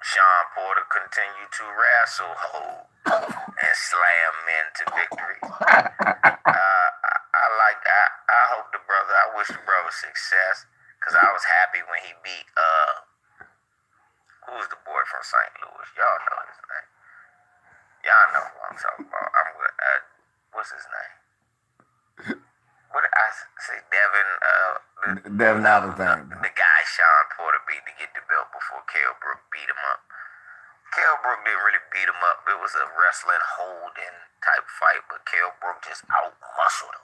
Sean Porter continued to wrestle, hold, and slam men to victory. I hope the brother, I wish the brother success, because I was happy when he beat, who's the boy from St. Louis? Y'all know his name. Y'all know who I'm talking about. What's his name? What did I say? Devin Allentown. The guy Sean Porter beat to get the belt before Kell Brook beat him up. Kell Brook didn't really beat him up. It was a wrestling holding type fight, but Kell Brook just out-muscled him.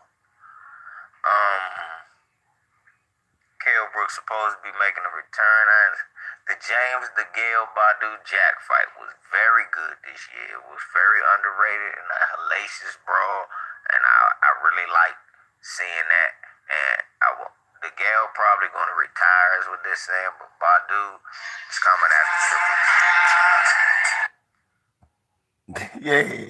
Kell Brook's supposed to be making a return. The James DeGale Badu Jack fight was very good this year. It was very underrated and a hellacious brawl, and I really liked seeing that. And DeGale probably going to retire, is what they're saying, but Badu is coming Yeah.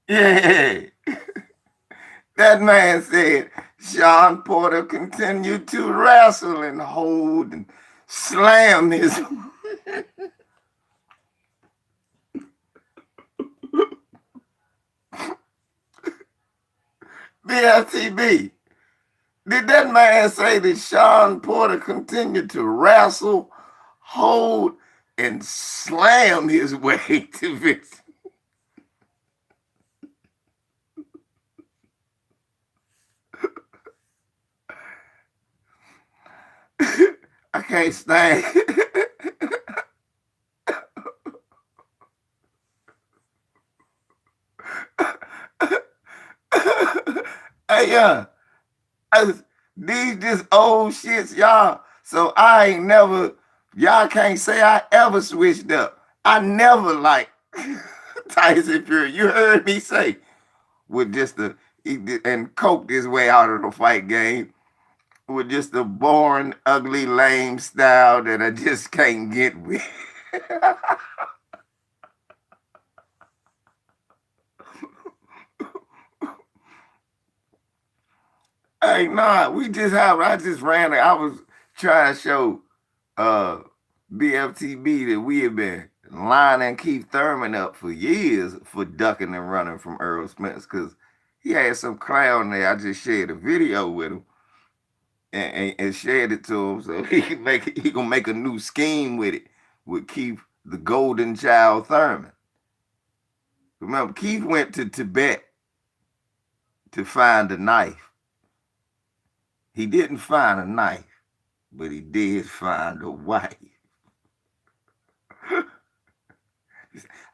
Yeah. That man said Sean Porter continued to wrestle and hold and slam his BFTB. Did that man say that Sean Porter continued to wrestle, hold, and slam his way to victory? I can't stand Hey, these just old shits, y'all. So I ain't never Y'all can't say I ever switched up. I never like Tyson Fury. You heard me say with just the and coked his way out of the fight game with just the boring, ugly, lame style that I just can't get with. Hey, nah, we just have. I just ran. I was trying to show uh BFTB that we have been lining Keith Thurman up for years for ducking and running from Earl Spence because he had some clown there. I just shared a video with him and shared it to him so he gonna make a new scheme with it with Keith the Golden Child Thurman. Remember, Keith went to Tibet to find a knife. He didn't find a knife, but he did find a wife.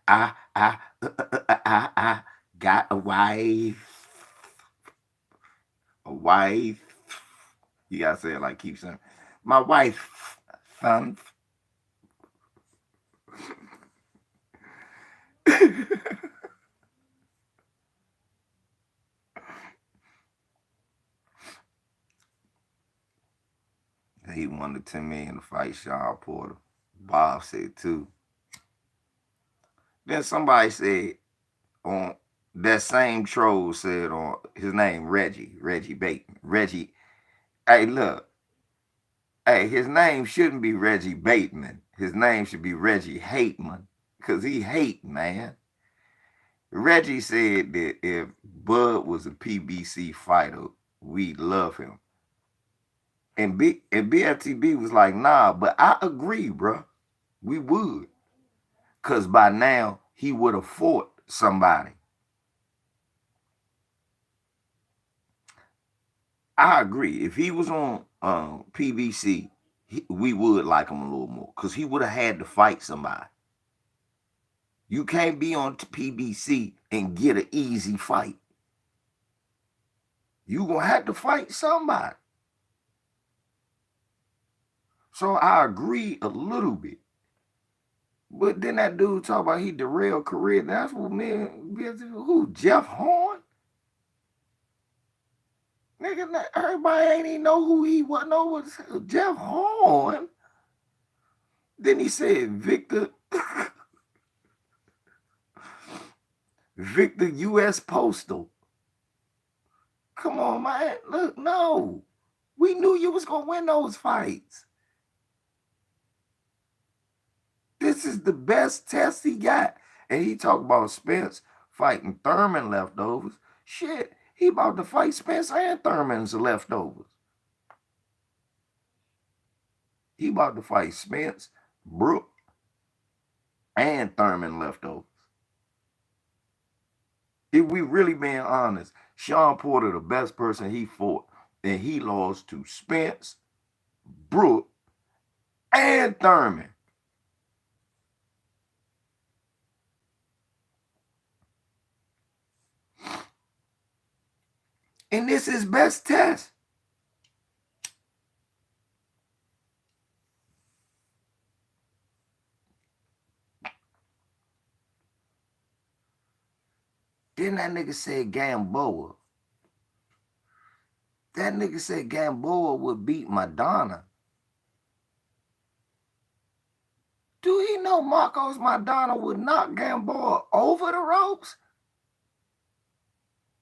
I got a wife. A wife. You gotta say it like Keith saying, my wife, son. He wanted 10 million to fight Sean Porter. Bob said too. Then somebody said on that same troll said on his name Reggie Bateman. Reggie, hey look, hey, his name shouldn't be Reggie Bateman. His name should be Reggie Hateman. Cause he hate, man. Reggie said that if Bud was a PBC fighter, we'd love him. And BFTB was like, nah, but I agree, bro. We would. Cause by now he would have fought somebody. I agree. If he was on PBC, we would like him a little more because he would have had to fight somebody. You can't be on PBC and get an easy fight. You gonna have to fight somebody. So I agree a little bit. But then that dude talk about he derailed career. That's what man, who, Jeff Horn? Nigga, everybody ain't even know who he was. No, was Jeff Horn. Then he said Victor U.S. Postal. Come on, man. Look, no. We knew you was going to win those fights. This is the best test he got. And he talked about Spence fighting Thurman leftovers. Shit, he about to fight Spence and Thurman's leftovers. He about to fight Spence, Brook, and Thurman leftovers. If we really being honest, Sean Porter the best person he fought, and he lost to Spence, Brook, and Thurman. And this is best test. Then that nigga said Gamboa. That nigga said Gamboa would beat Madonna. Do he know Marcos Madonna would knock Gamboa over the ropes?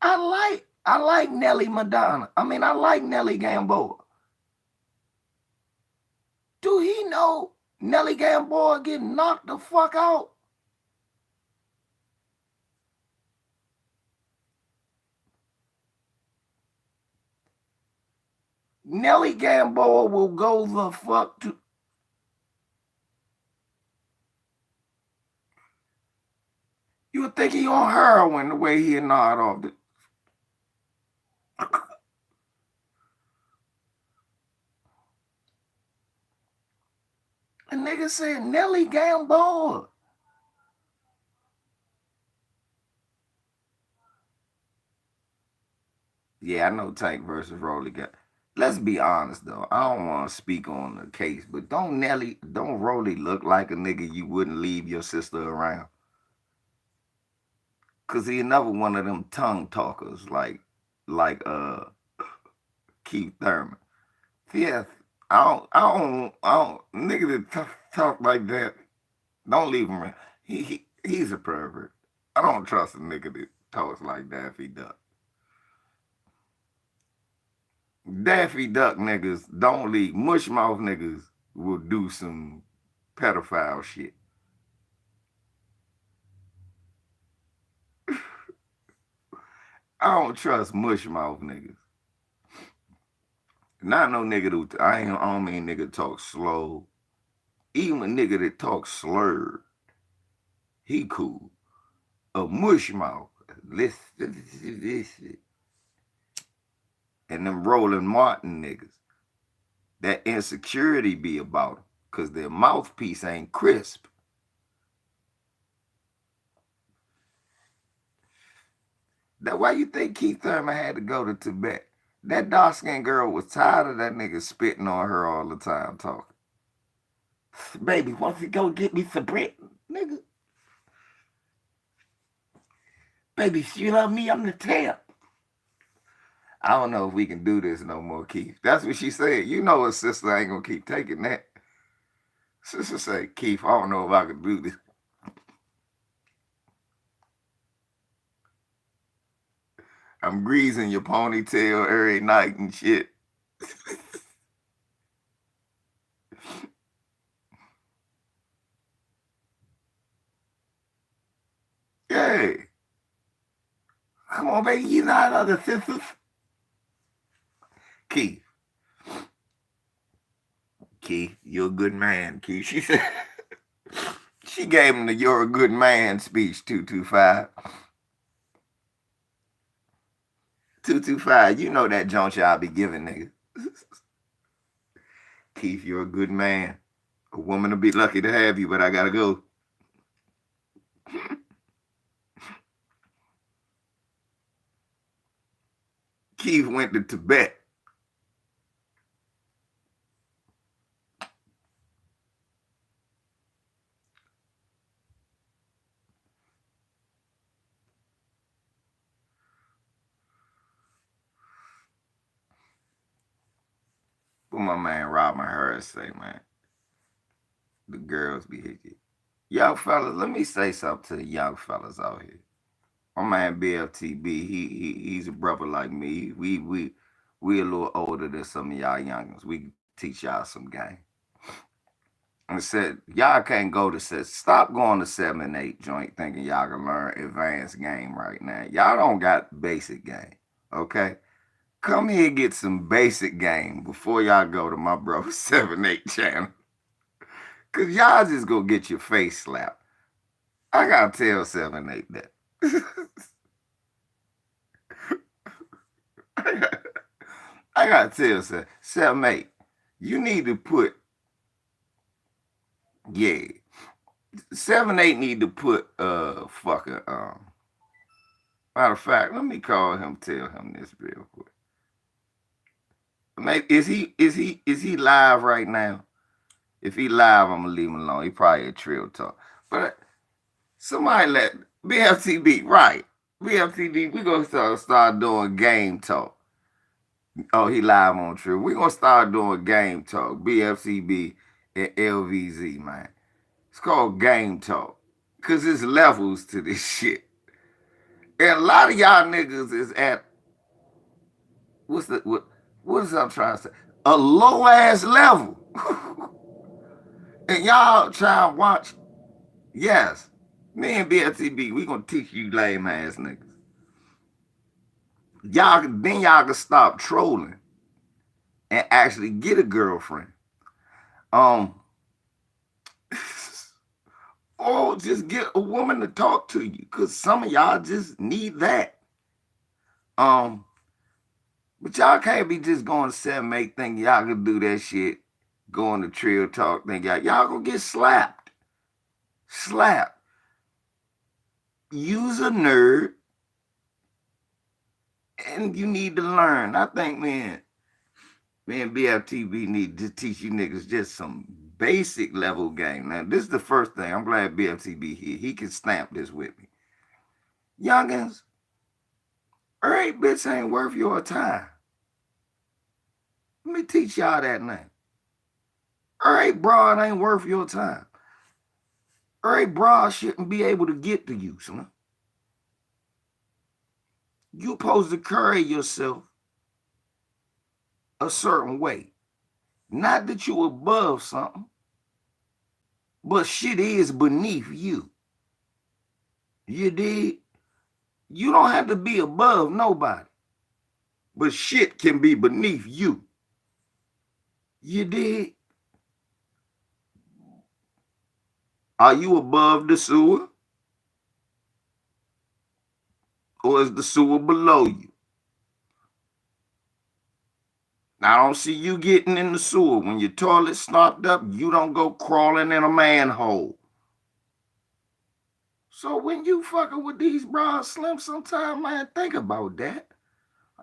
I like Nelly Madonna. I like Nelly Gamboa. Do he know Nelly Gamboa getting knocked the fuck out? Nelly Gamboa will go the fuck to. You would think he on heroin the way he nod off it. A nigga said Nelly Gamboa. Yeah, I know Tank versus Rolly got. let's be honest though. I don't want to speak on the case, but don't Rolly look like a nigga you wouldn't leave your sister around? Cause he another one of them tongue talkers like Keith Thurman. Yeah, nigga that talk like that. Don't leave him around. He's a pervert. I don't trust a nigga that talks like Daffy Duck. Daffy Duck niggas don't leave. Mushmouth niggas will do some pedophile shit. I don't trust mushmouth niggas. Not no nigga that I don't mean nigga talk slow. Even a nigga that talks slurred, he cool. A mushmouth, listen, and them Roland Martin niggas. That insecurity be about them, cause their mouthpiece ain't crisp. That why you think Keith Thurman had to go to Tibet? That dark skinned girl was tired of that nigga spitting on her all the time talking. Baby, why don't you go get me some bread? Nigga. Baby, if you love me, I'm the tail. I don't know if we can do this no more, Keith. That's what she said. You know her sister ain't gonna keep taking that. Sister said, Keith, I don't know if I can do this. I'm greasing your ponytail every night and shit. Hey, come on, baby. You not other sisters. Keith, Keith, you're a good man, Keith. She said, she gave him the "You're a good man" speech. 225. 225. You know that junk y'all be giving, nigga. Keith, you're a good man. A woman will be lucky to have you, but I gotta go. Keith went to Tibet. What my man Robin Harris say, man? The girls be hitting. Young fellas, let me say something to the young fellas out here. My man BFTB, he's a brother like me. We a little older than some of y'all youngins. We can teach y'all some game. And said y'all can't go to stop going to 7 8 joint thinking y'all can learn advanced game right now. Y'all don't got basic game. Okay? Come here and get some basic game before y'all go to my bro 7 8 channel. Cause y'all just go get your face slapped. I gotta tell 7 8 that. I gotta tell 7 8. You need to put yeah. 7 8 need to put fucking matter of fact, let me call him, tell him this real quick. Maybe is he live right now? If he live, I'm gonna leave him alone. He probably a trill talk. But somebody let BFTB, right. BFTB, we gonna start doing game talk. Oh, he live on trill. We gonna start doing game talk. BFCB and LVZ, man. It's called game talk. Cause there's levels to this shit. And a lot of y'all niggas is at what is I'm trying to say? A low ass level. And y'all try to watch. Yes. Me and BFTB, we gonna teach you lame ass niggas. Y'all can stop trolling and actually get a girlfriend. Um or just get a woman to talk to you. Cause some of y'all just need that. Um But y'all can't be just going to 7 8 thinking y'all can do that shit. Going to Trill Talk thinking y'all gonna get slapped. Slapped. Use a nerd and you need to learn. I think, man, Me and BFTB need to teach you niggas just some basic level game. Now, this is the first thing. I'm glad BFTB here. He can stamp this with me. Youngins, every bitch ain't worth your time. Let me teach y'all that now. Every broad ain't worth your time. Every broad shouldn't be able to get to you, son. You supposed to carry yourself a certain way. Not that you above something, but shit is beneath you. You dig? You don't have to be above nobody, but shit can be beneath you. You dig? Are you above the sewer? Or is the sewer below you? I don't see you getting in the sewer. When your toilet's stopped up, you don't go crawling in a manhole. So when you fucking with these broad slim sometime, man, think about that.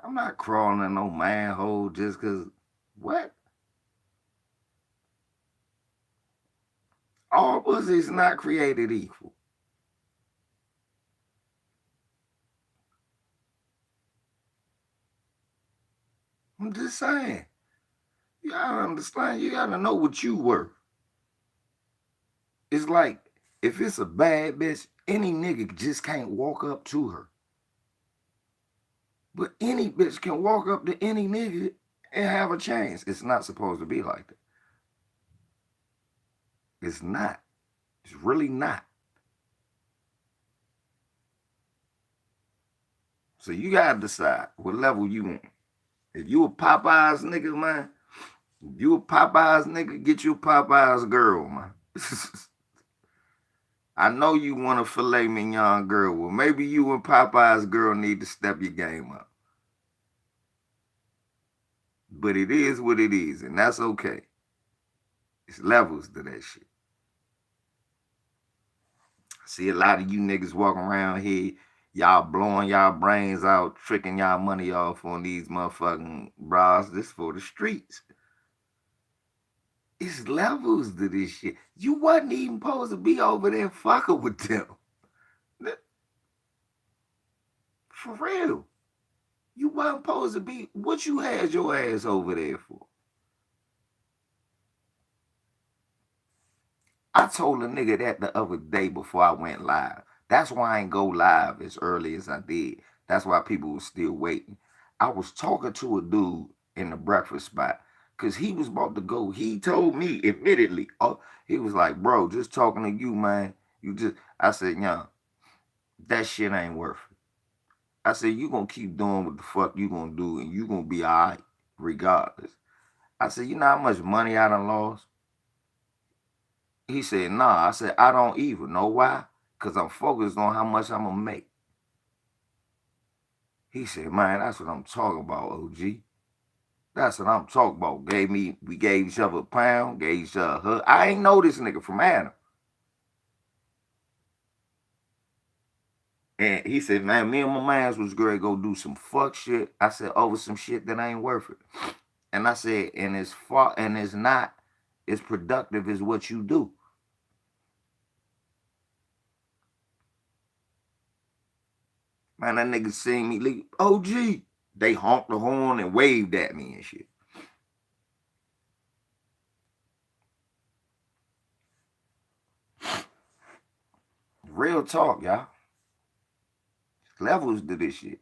I'm not crawling in no manhole just because, what? All pussy is not created equal. I'm just saying. You gotta understand, you gotta know what you worth. It's like, if it's a bad bitch, any nigga just can't walk up to her. But any bitch can walk up to any nigga and have a chance. It's not supposed to be like that. It's not. It's really not. So you gotta decide what level you want. If you a Popeyes nigga, man, if you a Popeyes nigga, get you a Popeyes girl, man. I know you want a filet mignon girl. Well, maybe you and Popeyes girl need to step your game up. But it is what it is, and that's okay. It's levels to that shit. See a lot of you niggas walking around here, y'all blowing y'all brains out, tricking y'all money off on these motherfucking bras. This for the streets. It's levels to this shit. You wasn't even supposed to be over there fucking with them. For real. You wasn't supposed to be. What you had your ass over there for? I told a nigga that the other day before I went live. That's why I ain't go live as early as I did. That's why people were still waiting. I was talking to a dude in the breakfast spot because he was about to go. He told me, admittedly, he was like, bro, just talking to you, man. I said, yeah, that shit ain't worth it. I said, you gonna keep doing what the fuck you gonna do and you gonna be all right regardless. I said, you know how much money I done lost? He said, nah. I said, I don't even know why. Because I'm focused on how much I'm going to make. He said, man, that's what I'm talking about, OG. That's what I'm talking about. We gave each other a pound, gave each other a hug. I ain't know this nigga from Adam. And he said, man, me and my mans was going to go do some fuck shit. I said, over some shit that ain't worth it. And I said, and it's not as productive as what you do. Man, that nigga seen me leave. OG. They honked the horn and waved at me and shit. Real talk, y'all. Levels to this shit.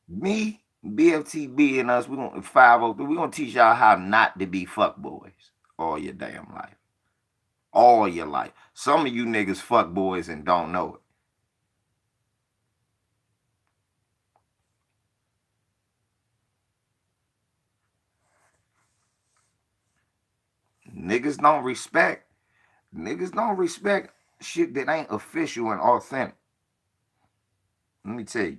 Me, BFTB, and us, we gonna 503. We gonna teach y'all how not to be fuckboys all your damn life, all your life. Some of you niggas fuckboys and don't know it. Niggas don't respect. Niggas don't respect shit that ain't official and authentic. Let me tell you.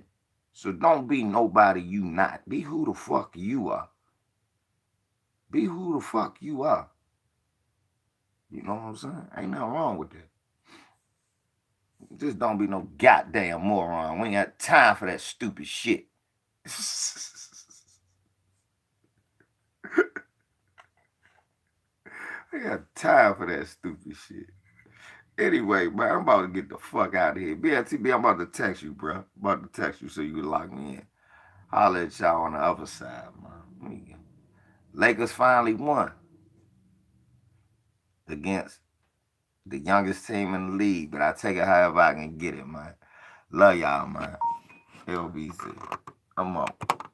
So don't be nobody you not. Be who the fuck you are. Be who the fuck you are. You know what I'm saying? Ain't nothing wrong with that. Just don't be no goddamn moron. We ain't got time for that stupid shit. I got time for that stupid shit. Anyway, man, I'm about to get the fuck out of here. BLTB, I'm about to text you, bro. I'm about to text you so you can lock me in. Holler at y'all on the other side, man. Lakers finally won against the youngest team in the league, but I take it however I can get it, man. Love y'all, man. LBC. I'm up.